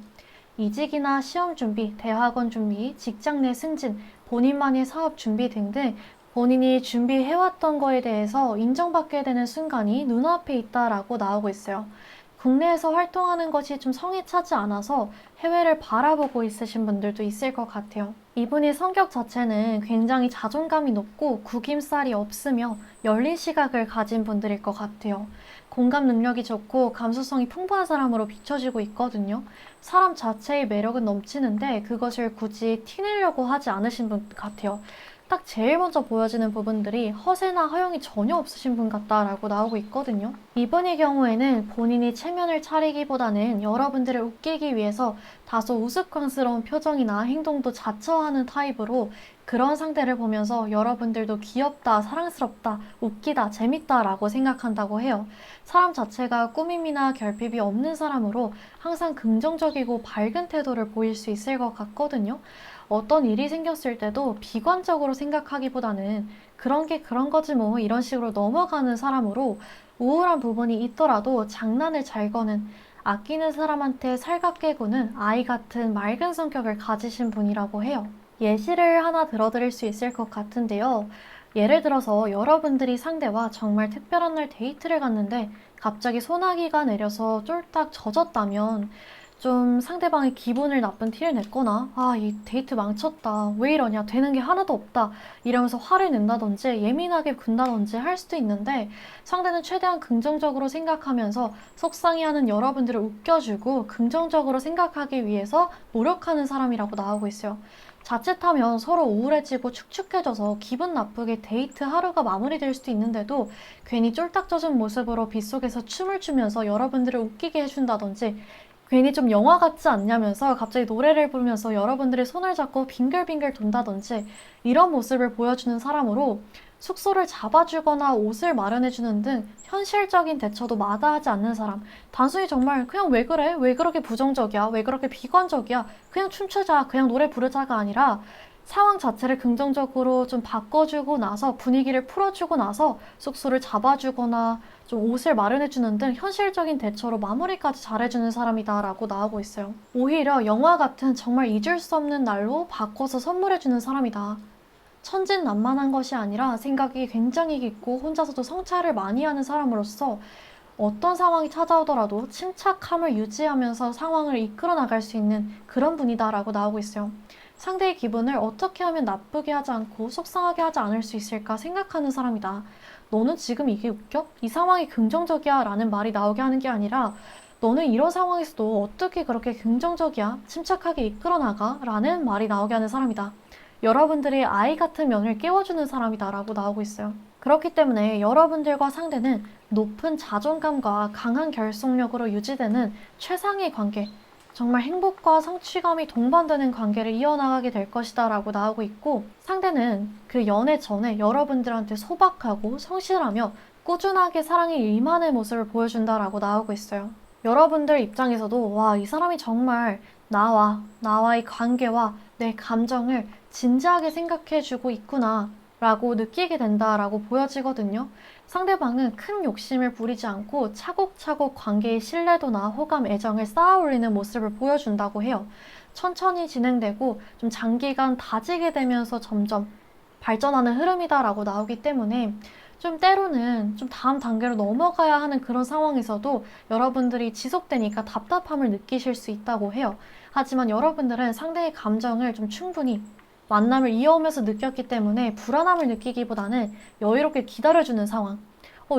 이직이나 시험 준비, 대학원 준비, 직장 내 승진, 본인만의 사업 준비 등등 본인이 준비해왔던 거에 대해서 인정받게 되는 순간이 눈앞에 있다라고 나오고 있어요. 국내에서 활동하는 것이 좀 성에 차지 않아서 해외를 바라보고 있으신 분들도 있을 것 같아요. 이분의 성격 자체는 굉장히 자존감이 높고 구김살이 없으며 열린 시각을 가진 분들일 것 같아요. 공감 능력이 좋고 감수성이 풍부한 사람으로 비춰지고 있거든요. 사람 자체의 매력은 넘치는데 그것을 굳이 티내려고 하지 않으신 분 같아요. 딱 제일 먼저 보여지는 부분들이 허세나 허영이 전혀 없으신 분 같다라고 나오고 있거든요. 이분의 경우에는 본인이 체면을 차리기보다는 여러분들을 웃기기 위해서 다소 우스꽝스러운 표정이나 행동도 자처하는 타입으로 그런 상대를 보면서 여러분들도 귀엽다, 사랑스럽다, 웃기다, 재밌다 라고 생각한다고 해요. 사람 자체가 꾸밈이나 결핍이 없는 사람으로 항상 긍정적이고 밝은 태도를 보일 수 있을 것 같거든요. 어떤 일이 생겼을 때도 비관적으로 생각하기보다는 그런 게 그런 거지 뭐 이런 식으로 넘어가는 사람으로 우울한 부분이 있더라도 장난을 잘 거는 아끼는 사람한테 살갑게 구는 아이 같은 맑은 성격을 가지신 분이라고 해요. 예시를 하나 들어드릴 수 있을 것 같은데요. 예를 들어서 여러분들이 상대와 정말 특별한 날 데이트를 갔는데 갑자기 소나기가 내려서 쫄딱 젖었다면 좀 상대방의 기분을 나쁜 티를 냈거나 이 데이트 망쳤다. 왜 이러냐. 되는 게 하나도 없다. 이러면서 화를 낸다든지 예민하게 군다든지 할 수도 있는데 상대는 최대한 긍정적으로 생각하면서 속상해하는 여러분들을 웃겨주고 긍정적으로 생각하기 위해서 노력하는 사람이라고 나오고 있어요. 자칫하면 서로 우울해지고 축축해져서 기분 나쁘게 데이트 하루가 마무리될 수도 있는데도 괜히 쫄딱 젖은 모습으로 빗속에서 춤을 추면서 여러분들을 웃기게 해준다든지 괜히 좀 영화 같지 않냐면서 갑자기 노래를 부르면서 여러분들의 손을 잡고 빙글빙글 돈다든지 이런 모습을 보여주는 사람으로 숙소를 잡아주거나 옷을 마련해주는 등 현실적인 대처도 마다하지 않는 사람. 단순히 정말 그냥 왜 그래? 왜 그렇게 부정적이야? 왜 그렇게 비관적이야? 그냥 춤추자, 그냥 노래 부르자가 아니라 상황 자체를 긍정적으로 좀 바꿔주고 나서 분위기를 풀어주고 나서 숙소를 잡아주거나 좀 옷을 마련해주는 등 현실적인 대처로 마무리까지 잘해주는 사람이다라고 나오고 있어요. 오히려 영화 같은 정말 잊을 수 없는 날로 바꿔서 선물해주는 사람이다. 천진난만한 것이 아니라 생각이 굉장히 깊고 혼자서도 성찰을 많이 하는 사람으로서 어떤 상황이 찾아오더라도 침착함을 유지하면서 상황을 이끌어 나갈 수 있는 그런 분이다라고 나오고 있어요. 상대의 기분을 어떻게 하면 나쁘게 하지 않고 속상하게 하지 않을 수 있을까 생각하는 사람이다. 너는 지금 이게 웃겨? 이 상황이 긍정적이야 라는 말이 나오게 하는 게 아니라 너는 이런 상황에서도 어떻게 그렇게 긍정적이야? 침착하게 이끌어 나가? 라는 말이 나오게 하는 사람이다. 여러분들의 아이 같은 면을 깨워주는 사람이다 라고 나오고 있어요. 그렇기 때문에 여러분들과 상대는 높은 자존감과 강한 결속력으로 유지되는 최상의 관계, 정말 행복과 성취감이 동반되는 관계를 이어나가게 될 것이다 라고 나오고 있고 상대는 그 연애 전에 여러분들한테 소박하고 성실하며 꾸준하게 사랑에 임하는 모습을 보여준다라고 나오고 있어요. 여러분들 입장에서도 와, 이 사람이 정말 나와의 관계와 내 감정을 진지하게 생각해주고 있구나 라고 느끼게 된다라고 보여지거든요. 상대방은 큰 욕심을 부리지 않고 차곡차곡 관계의 신뢰도나 호감, 애정을 쌓아 올리는 모습을 보여준다고 해요. 천천히 진행되고 좀 장기간 다지게 되면서 점점 발전하는 흐름이다라고 나오기 때문에 좀 때로는 좀 다음 단계로 넘어가야 하는 그런 상황에서도 여러분들이 지속되니까 답답함을 느끼실 수 있다고 해요. 하지만 여러분들은 상대의 감정을 좀 충분히 만남을 이어오면서 느꼈기 때문에 불안함을 느끼기보다는 여유롭게 기다려주는 상황.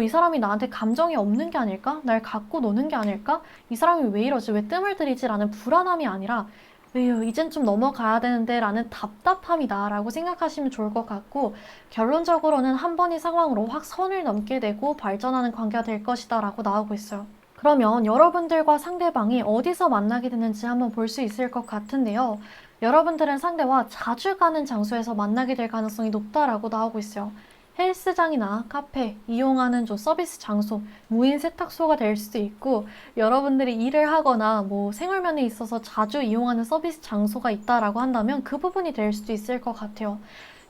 이 사람이 나한테 감정이 없는 게 아닐까? 날 갖고 노는 게 아닐까? 이 사람이 왜 이러지? 왜 뜸을 들이지? 라는 불안함이 아니라 에휴, 이젠 좀 넘어가야 되는데 라는 답답함이다 라고 생각하시면 좋을 것 같고 결론적으로는 한 번의 상황으로 확 선을 넘게 되고 발전하는 관계가 될 것이다 라고 나오고 있어요. 그러면 여러분들과 상대방이 어디서 만나게 되는지 한번 볼 수 있을 것 같은데요. 여러분들은 상대와 자주 가는 장소에서 만나게 될 가능성이 높다라고 나오고 있어요. 헬스장이나 카페, 이용하는 좀 서비스 장소, 무인 세탁소가 될 수도 있고 여러분들이 일을 하거나 뭐 생활면에 있어서 자주 이용하는 서비스 장소가 있다라고 한다면 그 부분이 될 수도 있을 것 같아요.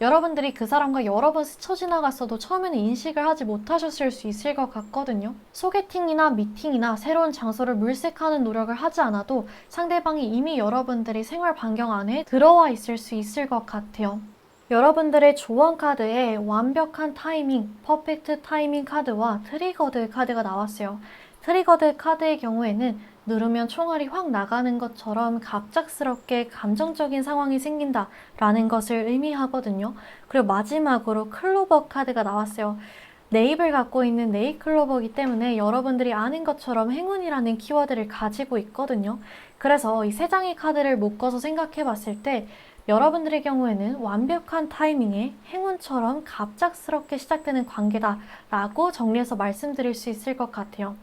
여러분들이 그 사람과 여러 번 스쳐 지나갔어도 처음에는 인식을 하지 못하셨을 수 있을 것 같거든요. 소개팅이나 미팅이나 새로운 장소를 물색하는 노력을 하지 않아도 상대방이 이미 여러분들의 생활 반경 안에 들어와 있을 수 있을 것 같아요. 여러분들의 조언 카드에 완벽한 타이밍, 퍼펙트 타이밍 카드와 트리거드 카드가 나왔어요. 트리거드 카드의 경우에는 누르면 총알이 확 나가는 것처럼 갑작스럽게 감정적인 상황이 생긴다 라는 것을 의미하거든요. 그리고 마지막으로 클로버 카드가 나왔어요. 네잎을 갖고 있는 네잎클로버이기 때문에 여러분들이 아는 것처럼 행운이라는 키워드를 가지고 있거든요. 그래서 이 세 장의 카드를 묶어서 생각해 봤을 때 여러분들의 경우에는 완벽한 타이밍에 행운처럼 갑작스럽게 시작되는 관계다라고 정리해서 말씀드릴 수 있을 것 같아요.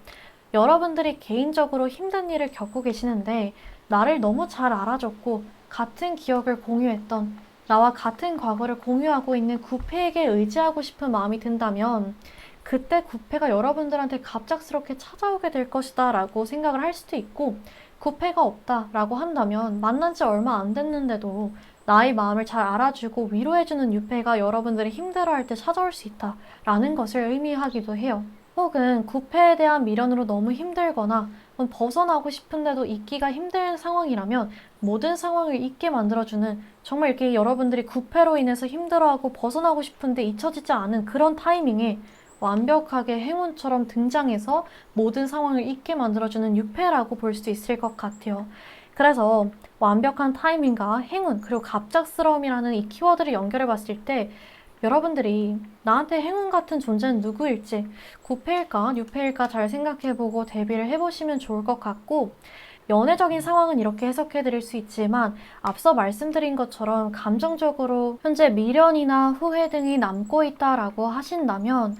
여러분들이 개인적으로 힘든 일을 겪고 계시는데 나를 너무 잘 알아줬고 같은 기억을 공유했던 나와 같은 과거를 공유하고 있는 구페에게 의지하고 싶은 마음이 든다면 그때 구페가 여러분들한테 갑작스럽게 찾아오게 될 것이다 라고 생각을 할 수도 있고 구페가 없다 라고 한다면 만난 지 얼마 안 됐는데도 나의 마음을 잘 알아주고 위로해주는 유페가 여러분들이 힘들어할 때 찾아올 수 있다 라는 것을 의미하기도 해요. 혹은 구패에 대한 미련으로 너무 힘들거나 벗어나고 싶은데도 잊기가 힘든 상황이라면 모든 상황을 잊게 만들어주는 정말 이렇게 여러분들이 구패로 인해서 힘들어하고 벗어나고 싶은데 잊혀지지 않은 그런 타이밍에 완벽하게 행운처럼 등장해서 모든 상황을 잊게 만들어주는 유패라고 볼 수 있을 것 같아요. 그래서 완벽한 타이밍과 행운 그리고 갑작스러움이라는 이 키워드를 연결해 봤을 때 여러분들이 나한테 행운 같은 존재는 누구일지 9패일까 6패일까 잘 생각해보고 대비를 해보시면 좋을 것 같고 연애적인 상황은 이렇게 해석해 드릴 수 있지만 앞서 말씀드린 것처럼 감정적으로 현재 미련이나 후회 등이 남고 있다라고 하신다면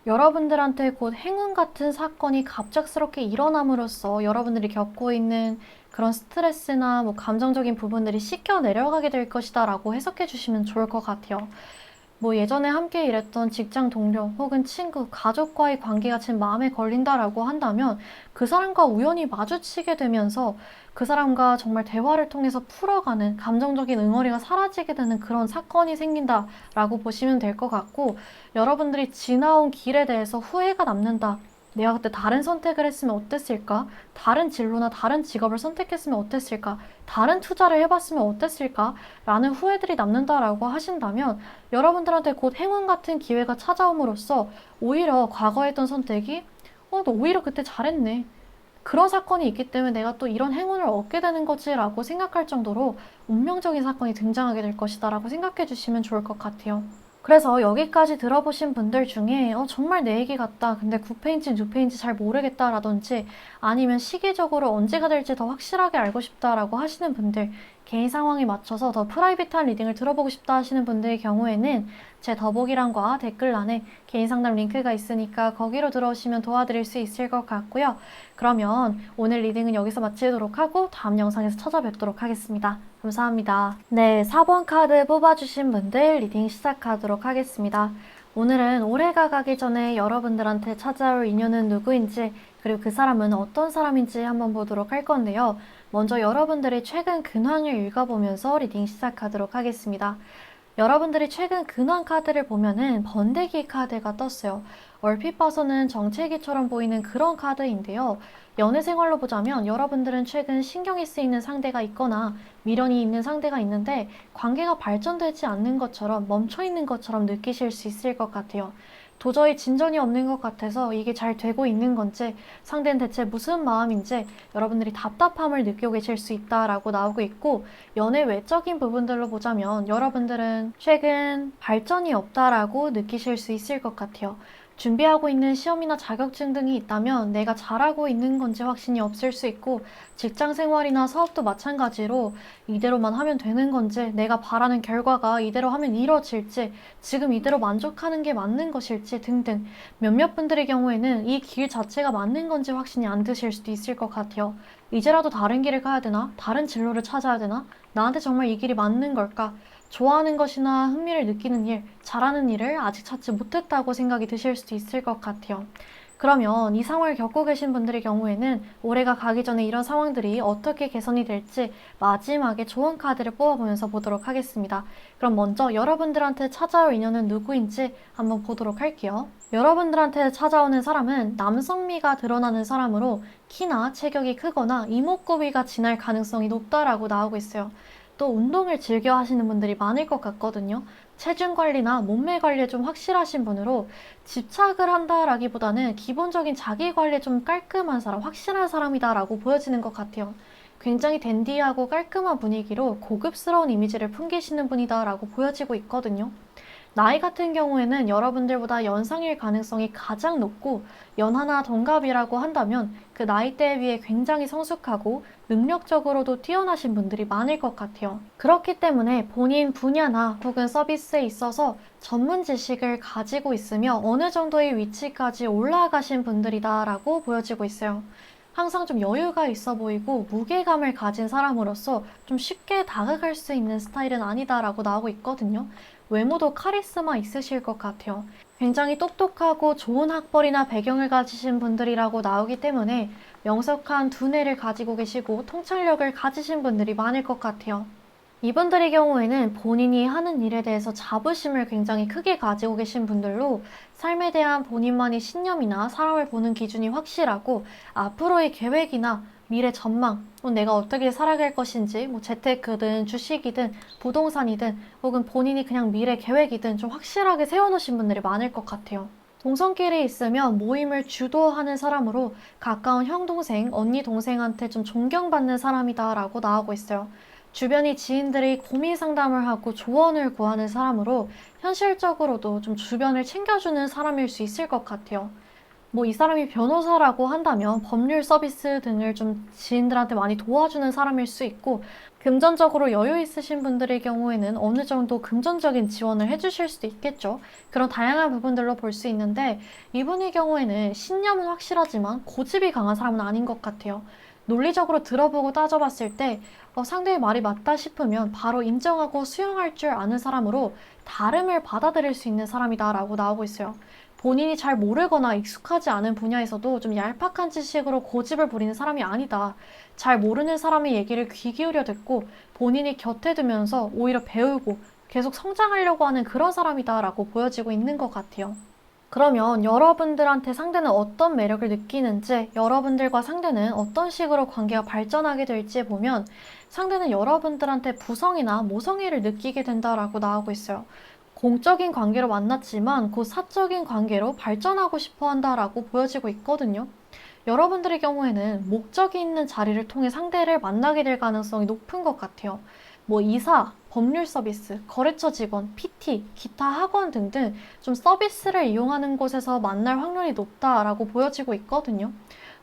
여러분들한테 곧 행운 같은 사건이 갑작스럽게 일어남으로써 여러분들이 겪고 있는 그런 스트레스나 감정적인 부분들이 씻겨 내려가게 될 것이다 라고 해석해 주시면 좋을 것 같아요. 예전에 함께 일했던 직장 동료 혹은 친구, 가족과의 관계가 제 마음에 걸린다라고 한다면 그 사람과 우연히 마주치게 되면서 그 사람과 정말 대화를 통해서 풀어가는 감정적인 응어리가 사라지게 되는 그런 사건이 생긴다라고 보시면 될 것 같고 여러분들이 지나온 길에 대해서 후회가 남는다. 내가 그때 다른 선택을 했으면 어땠을까? 다른 진로나 다른 직업을 선택했으면 어땠을까? 다른 투자를 해봤으면 어땠을까? 라는 후회들이 남는다라고 하신다면 여러분들한테 곧 행운 같은 기회가 찾아옴으로써 오히려 과거에 했던 선택이 너 오히려 그때 잘했네. 그런 사건이 있기 때문에 내가 또 이런 행운을 얻게 되는 거지라고 생각할 정도로 운명적인 사건이 등장하게 될 것이다라고 생각해 주시면 좋을 것 같아요. 그래서 여기까지 들어보신 분들 중에 정말 내 얘기 같다. 근데 9패인지 6패인지 잘 모르겠다 라든지 아니면 시기적으로 언제가 될지 더 확실하게 알고 싶다라고 하시는 분들 개인 상황에 맞춰서 더 프라이빗한 리딩을 들어보고 싶다 하시는 분들의 경우에는 제 더보기란과 댓글란에 개인 상담 링크가 있으니까 거기로 들어오시면 도와드릴 수 있을 것 같고요. 그러면 오늘 리딩은 여기서 마치도록 하고 다음 영상에서 찾아뵙도록 하겠습니다. 감사합니다. 네, 4번 카드 뽑아주신 분들 리딩 시작하도록 하겠습니다. 오늘은 올해가 가기 전에 여러분들한테 찾아올 인연은 누구인지 그리고 그 사람은 어떤 사람인지 한번 보도록 할 건데요. 먼저 여러분들이 최근 근황을 읽어보면서 리딩 시작하도록 하겠습니다. 여러분들이 최근 근황 카드를 보면은 번데기 카드가 떴어요. 얼핏 봐서는 정체기처럼 보이는 그런 카드인데요. 연애 생활로 보자면 여러분들은 최근 신경이 쓰이는 상대가 있거나 미련이 있는 상대가 있는데 관계가 발전되지 않는 것처럼 멈춰있는 것처럼 느끼실 수 있을 것 같아요. 도저히 진전이 없는 것 같아서 이게 잘 되고 있는 건지 상대는 대체 무슨 마음인지 여러분들이 답답함을 느끼고 계실 수 있다라고 나오고 있고 연애 외적인 부분들로 보자면 여러분들은 최근 발전이 없다라고 느끼실 수 있을 것 같아요. 준비하고 있는 시험이나 자격증 등이 있다면 내가 잘하고 있는 건지 확신이 없을 수 있고 직장 생활이나 사업도 마찬가지로 이대로만 하면 되는 건지 내가 바라는 결과가 이대로 하면 이뤄질지 지금 이대로 만족하는 게 맞는 것일지 등등 몇몇 분들의 경우에는 이 길 자체가 맞는 건지 확신이 안 드실 수도 있을 것 같아요. 이제라도 다른 길을 가야 되나? 다른 진로를 찾아야 되나? 나한테 정말 이 길이 맞는 걸까? 좋아하는 것이나 흥미를 느끼는 일, 잘하는 일을 아직 찾지 못했다고 생각이 드실 수도 있을 것 같아요. 그러면 이 상황을 겪고 계신 분들의 경우에는 올해가 가기 전에 이런 상황들이 어떻게 개선이 될지 마지막에 좋은 카드를 뽑아보면서 보도록 하겠습니다. 그럼 먼저 여러분들한테 찾아올 인연은 누구인지 한번 보도록 할게요. 여러분들한테 찾아오는 사람은 남성미가 드러나는 사람으로 키나 체격이 크거나 이목구비가 진할 가능성이 높다라고 나오고 있어요. 또 운동을 즐겨 하시는 분들이 많을 것 같거든요. 체중 관리나 몸매 관리에 좀 확실하신 분으로 집착을 한다라기보다는 기본적인 자기 관리에 좀 깔끔한 사람, 확실한 사람이다라고 보여지는 것 같아요. 굉장히 댄디하고 깔끔한 분위기로 고급스러운 이미지를 풍기시는 분이다라고 보여지고 있거든요. 나이 같은 경우에는 여러분들보다 연상일 가능성이 가장 높고 연하나 동갑이라고 한다면 그 나이대에 비해 굉장히 성숙하고 능력적으로도 뛰어나신 분들이 많을 것 같아요. 그렇기 때문에 본인 분야나 혹은 서비스에 있어서 전문 지식을 가지고 있으며 어느 정도의 위치까지 올라가신 분들이다라고 보여지고 있어요. 항상 좀 여유가 있어 보이고 무게감을 가진 사람으로서 좀 쉽게 다가갈 수 있는 스타일은 아니다라고 나오고 있거든요. 외모도 카리스마 있으실 것 같아요. 굉장히 똑똑하고 좋은 학벌이나 배경을 가지신 분들이라고 나오기 때문에 명석한 두뇌를 가지고 계시고 통찰력을 가지신 분들이 많을 것 같아요. 이분들의 경우에는 본인이 하는 일에 대해서 자부심을 굉장히 크게 가지고 계신 분들로 삶에 대한 본인만의 신념이나 사람을 보는 기준이 확실하고 앞으로의 계획이나 미래 전망, 내가 어떻게 살아갈 것인지, 재테크든 주식이든 부동산이든 혹은 본인이 그냥 미래 계획이든 좀 확실하게 세워놓으신 분들이 많을 것 같아요. 동성끼리 있으면 모임을 주도하는 사람으로 가까운 형 동생, 언니 동생한테 좀 존경받는 사람이다라고 나오고 있어요. 주변의 지인들이 고민 상담을 하고 조언을 구하는 사람으로 현실적으로도 좀 주변을 챙겨주는 사람일 수 있을 것 같아요. 이 사람이 변호사라고 한다면 법률 서비스 등을 좀 지인들한테 많이 도와주는 사람일 수 있고, 금전적으로 여유 있으신 분들의 경우에는 어느 정도 금전적인 지원을 해주실 수도 있겠죠. 그런 다양한 부분들로 볼 수 있는데, 이분의 경우에는 신념은 확실하지만 고집이 강한 사람은 아닌 것 같아요. 논리적으로 들어보고 따져봤을 때 상대의 말이 맞다 싶으면 바로 인정하고 수용할 줄 아는 사람으로 다름을 받아들일 수 있는 사람이다라고 나오고 있어요. 본인이 잘 모르거나 익숙하지 않은 분야에서도 좀 얄팍한 지식으로 고집을 부리는 사람이 아니다. 잘 모르는 사람의 얘기를 귀 기울여 듣고 본인이 곁에 두면서 오히려 배우고 계속 성장하려고 하는 그런 사람이다라고 보여지고 있는 것 같아요. 그러면 여러분들한테 상대는 어떤 매력을 느끼는지, 여러분들과 상대는 어떤 식으로 관계가 발전하게 될지 보면 상대는 여러분들한테 부성이나 모성애를 느끼게 된다라고 나오고 있어요. 공적인 관계로 만났지만 곧 사적인 관계로 발전하고 싶어 한다라고 보여지고 있거든요. 여러분들의 경우에는 목적이 있는 자리를 통해 상대를 만나게 될 가능성이 높은 것 같아요. 이사, 법률 서비스, 거래처 직원, PT, 기타 학원 등등 좀 서비스를 이용하는 곳에서 만날 확률이 높다라고 보여지고 있거든요.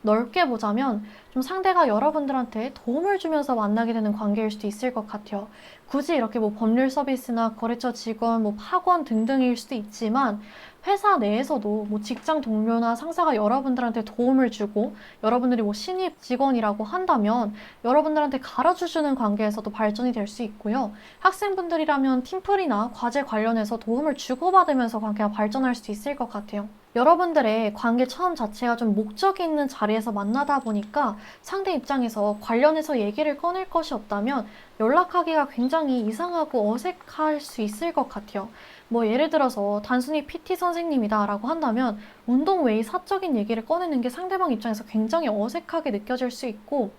넓게 보자면 좀 상대가 여러분들한테 도움을 주면서 만나게 되는 관계일 수도 있을 것 같아요. 굳이 이렇게 법률 서비스나 거래처 직원, 학원 등등일 수도 있지만 회사 내에서도 직장 동료나 상사가 여러분들한테 도움을 주고 여러분들이 신입 직원이라고 한다면 여러분들한테 가르쳐주는 관계에서도 발전이 될 수 있고요. 학생분들이라면 팀플이나 과제 관련해서 도움을 주고받으면서 관계가 발전할 수도 있을 것 같아요. 여러분들의 관계 처음 자체가 좀 목적이 있는 자리에서 만나다 보니까 상대 입장에서 관련해서 얘기를 꺼낼 것이 없다면 연락하기가 굉장히 이상하고 어색할 수 있을 것 같아요. 예를 들어서 단순히 PT 선생님이다 라고 한다면 운동 외의 사적인 얘기를 꺼내는 게 상대방 입장에서 굉장히 어색하게 느껴질 수 있고,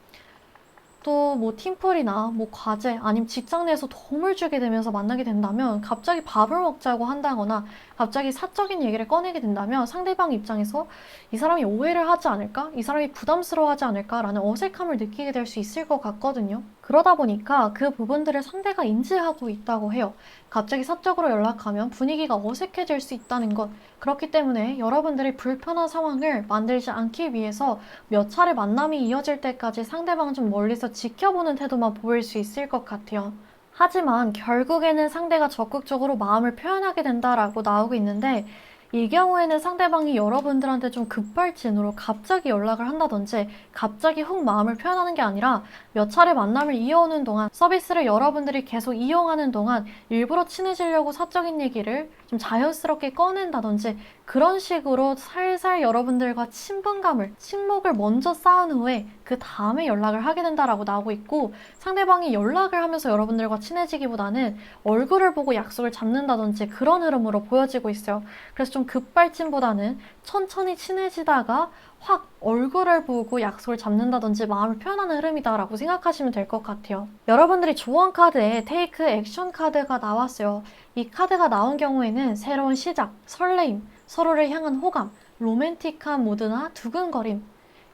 또 팀플이나 과제 아니면 직장 내에서 도움을 주게 되면서 만나게 된다면 갑자기 밥을 먹자고 한다거나 갑자기 사적인 얘기를 꺼내게 된다면 상대방 입장에서 이 사람이 오해를 하지 않을까? 이 사람이 부담스러워하지 않을까? 라는 어색함을 느끼게 될 수 있을 것 같거든요. 그러다 보니까 그 부분들을 상대가 인지하고 있다고 해요. 갑자기 사적으로 연락하면 분위기가 어색해질 수 있다는 것. 그렇기 때문에 여러분들이 불편한 상황을 만들지 않기 위해서 몇 차례 만남이 이어질 때까지 상대방을 좀 멀리서 지켜보는 태도만 보일 수 있을 것 같아요. 하지만 결국에는 상대가 적극적으로 마음을 표현하게 된다라고 나오고 있는데, 이 경우에는 상대방이 여러분들한테 좀 급발진으로 갑자기 연락을 한다든지 갑자기 훅 마음을 표현하는 게 아니라 몇 차례 만남을 이어오는 동안, 서비스를 여러분들이 계속 이용하는 동안 일부러 친해지려고 사적인 얘기를 좀 자연스럽게 꺼낸다든지 그런 식으로 살살 여러분들과 친목을 먼저 쌓은 후에 그 다음에 연락을 하게 된다라고 나오고 있고, 상대방이 연락을 하면서 여러분들과 친해지기보다는 얼굴을 보고 약속을 잡는다든지 그런 흐름으로 보여지고 있어요. 그래서 좀 급발진보다는 천천히 친해지다가 확 얼굴을 보고 약속을 잡는다든지 마음을 표현하는 흐름이다라고 생각하시면 될 것 같아요. 여러분들이 조언 카드에 테이크 액션 카드가 나왔어요. 이 카드가 나온 경우에는 새로운 시작, 설레임, 서로를 향한 호감, 로맨틱한 모드나 두근거림,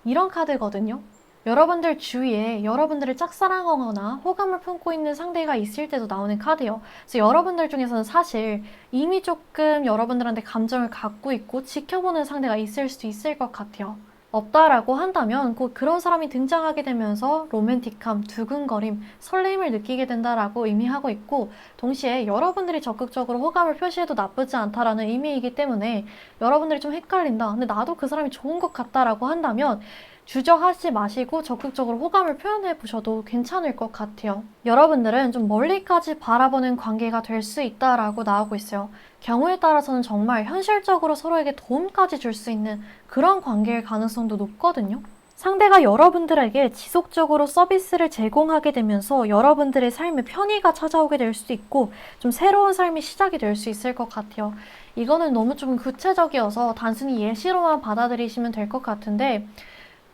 이런 카드거든요. 여러분들 주위에 여러분들을 짝사랑하거나 호감을 품고 있는 상대가 있을 때도 나오는 카드예요. 그래서 여러분들 중에서는 사실 이미 조금 여러분들한테 감정을 갖고 있고 지켜보는 상대가 있을 수도 있을 것 같아요. 없다라고 한다면 곧 그런 사람이 등장하게 되면서 로맨틱함, 두근거림, 설렘을 느끼게 된다라고 의미하고 있고, 동시에 여러분들이 적극적으로 호감을 표시해도 나쁘지 않다라는 의미이기 때문에 여러분들이 좀 헷갈린다, 근데 나도 그 사람이 좋은 것 같다라고 한다면 주저하지 마시고 적극적으로 호감을 표현해 보셔도 괜찮을 것 같아요. 여러분들은 좀 멀리까지 바라보는 관계가 될 수 있다라고 나오고 있어요. 경우에 따라서는 정말 현실적으로 서로에게 도움까지 줄 수 있는 그런 관계일 가능성도 높거든요. 상대가 여러분들에게 지속적으로 서비스를 제공하게 되면서 여러분들의 삶에 편의가 찾아오게 될 수도 있고 좀 새로운 삶이 시작이 될 수 있을 것 같아요. 이거는 너무 좀 구체적이어서 단순히 예시로만 받아들이시면 될 것 같은데,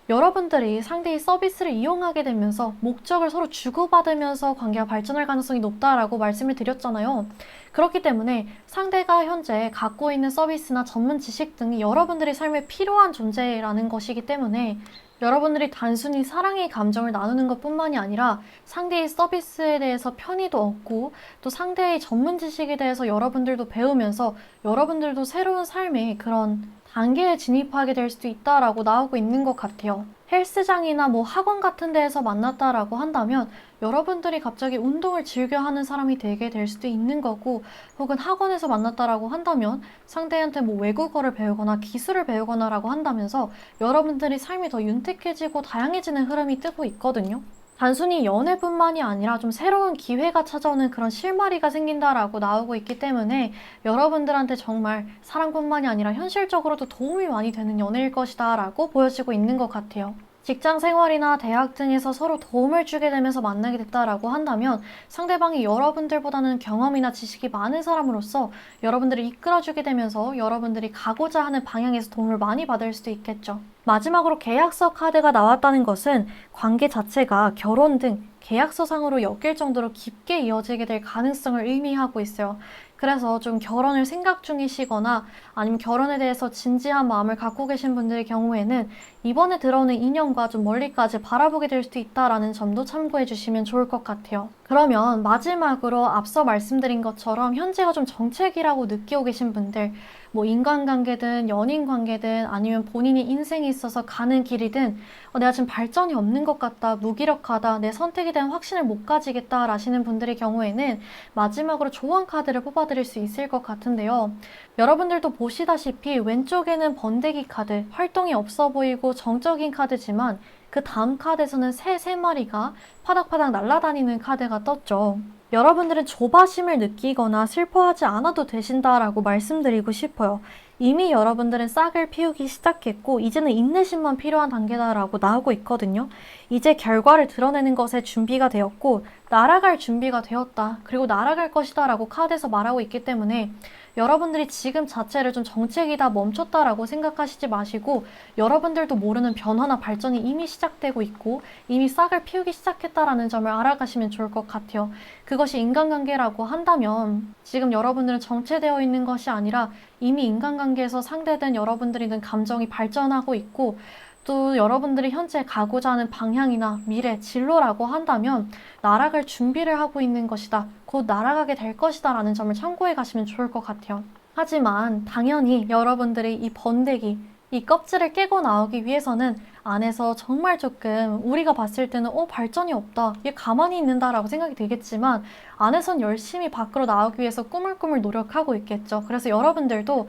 여러분들이 상대의 서비스를 이용하게 되면서 목적을 서로 주고받으면서 관계가 발전할 가능성이 높다라고 말씀을 드렸잖아요. 그렇기 때문에 상대가 현재 갖고 있는 서비스나 전문 지식 등이 여러분들의 삶에 필요한 존재라는 것이기 때문에 여러분들이 단순히 사랑의 감정을 나누는 것뿐만이 아니라 상대의 서비스에 대해서 편의도 얻고 또 상대의 전문 지식에 대해서 여러분들도 배우면서 여러분들도 새로운 삶의 그런 단계에 진입하게 될 수도 있다라고 나오고 있는 것 같아요. 헬스장이나 뭐 학원 같은 데에서 만났다라고 한다면 여러분들이 갑자기 운동을 즐겨 하는 사람이 되게 될 수도 있는 거고, 혹은 학원에서 만났다라고 한다면 상대한테 뭐 외국어를 배우거나 기술을 배우거나라고 한다면서 여러분들이 삶이 더 윤택해지고 다양해지는 흐름이 뜨고 있거든요. 단순히 연애뿐만이 아니라 좀 새로운 기회가 찾아오는 그런 실마리가 생긴다라고 나오고 있기 때문에 여러분들한테 정말 사랑뿐만이 아니라 현실적으로도 도움이 많이 되는 연애일 것이다 라고 보여지고 있는 것 같아요. 직장 생활이나 대학 등에서 서로 도움을 주게 되면서 만나게 됐다라고 한다면 상대방이 여러분들보다는 경험이나 지식이 많은 사람으로서 여러분들을 이끌어주게 되면서 여러분들이 가고자 하는 방향에서 도움을 많이 받을 수도 있겠죠. 마지막으로 계약서 카드가 나왔다는 것은 관계 자체가 결혼 등 계약서상으로 엮일 정도로 깊게 이어지게 될 가능성을 의미하고 있어요. 그래서 좀 결혼을 생각 중이시거나 아니면 결혼에 대해서 진지한 마음을 갖고 계신 분들의 경우에는 이번에 들어오는 인연과 좀 멀리까지 바라보게 될 수도 있다라는 점도 참고해 주시면 좋을 것 같아요. 그러면 마지막으로 앞서 말씀드린 것처럼 현재가 좀 정체기라고 느끼고 계신 분들, 뭐 인간관계든 연인관계든 아니면 본인이 인생에 있어서 가는 길이든 내가 지금 발전이 없는 것 같다, 무기력하다, 내 선택에 대한 확신을 못 가지겠다 라시는 분들의 경우에는 마지막으로 조언 카드를 뽑아드릴 수 있을 것 같은데요. 여러분들도 보시다시피 왼쪽에는 번데기 카드, 활동이 없어 보이고 정적인 카드지만 그 다음 카드에서는 새 3마리가 파닥파닥 날아다니는 카드가 떴죠. 여러분들은 조바심을 느끼거나 슬퍼하지 않아도 되신다라고 말씀드리고 싶어요. 이미 여러분들은 싹을 피우기 시작했고 이제는 인내심만 필요한 단계다라고 나오고 있거든요. 이제 결과를 드러내는 것에 준비가 되었고 날아갈 준비가 되었다. 그리고 날아갈 것이다 라고 카드에서 말하고 있기 때문에 여러분들이 지금 자체를 좀 정체기다, 멈췄다라고 생각하시지 마시고 여러분들도 모르는 변화나 발전이 이미 시작되고 있고 이미 싹을 피우기 시작했다라는 점을 알아가시면 좋을 것 같아요. 그것이 인간관계라고 한다면 지금 여러분들은 정체되어 있는 것이 아니라 이미 인간관계에서 상대든 여러분들이든 감정이 발전하고 있고 또 여러분들이 현재 가고자 하는 방향이나 미래, 진로라고 한다면 날아갈 준비를 하고 있는 것이다. 곧 날아가게 될 것이다 라는 점을 참고해 가시면 좋을 것 같아요. 하지만 당연히 여러분들이 이 번데기, 이 껍질을 깨고 나오기 위해서는 안에서 정말 조금 우리가 봤을 때는 발전이 없다, 얘 가만히 있는다라고 생각이 되겠지만 안에선 열심히 밖으로 나오기 위해서 꾸물꾸물 노력하고 있겠죠. 그래서 여러분들도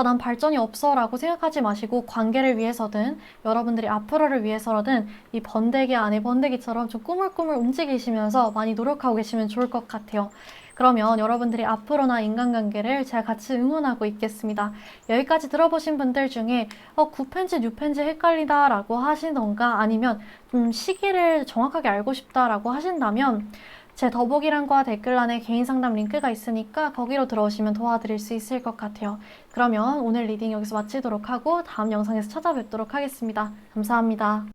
난 발전이 없어 라고 생각하지 마시고 관계를 위해서든 여러분들이 앞으로를 위해서라든 이 번데기 안에 번데기처럼 좀 꾸물꾸물 움직이시면서 많이 노력하고 계시면 좋을 것 같아요. 그러면 여러분들이 앞으로나 인간관계를 제가 같이 응원하고 있겠습니다. 여기까지 들어보신 분들 중에 9편지, 6편지 헷갈리다 라고 하시던가 아니면 좀 시기를 정확하게 알고 싶다 라고 하신다면 제 더보기란과 댓글란에 개인 상담 링크가 있으니까 거기로 들어오시면 도와드릴 수 있을 것 같아요. 그러면 오늘 리딩 여기서 마치도록 하고 다음 영상에서 찾아뵙도록 하겠습니다. 감사합니다.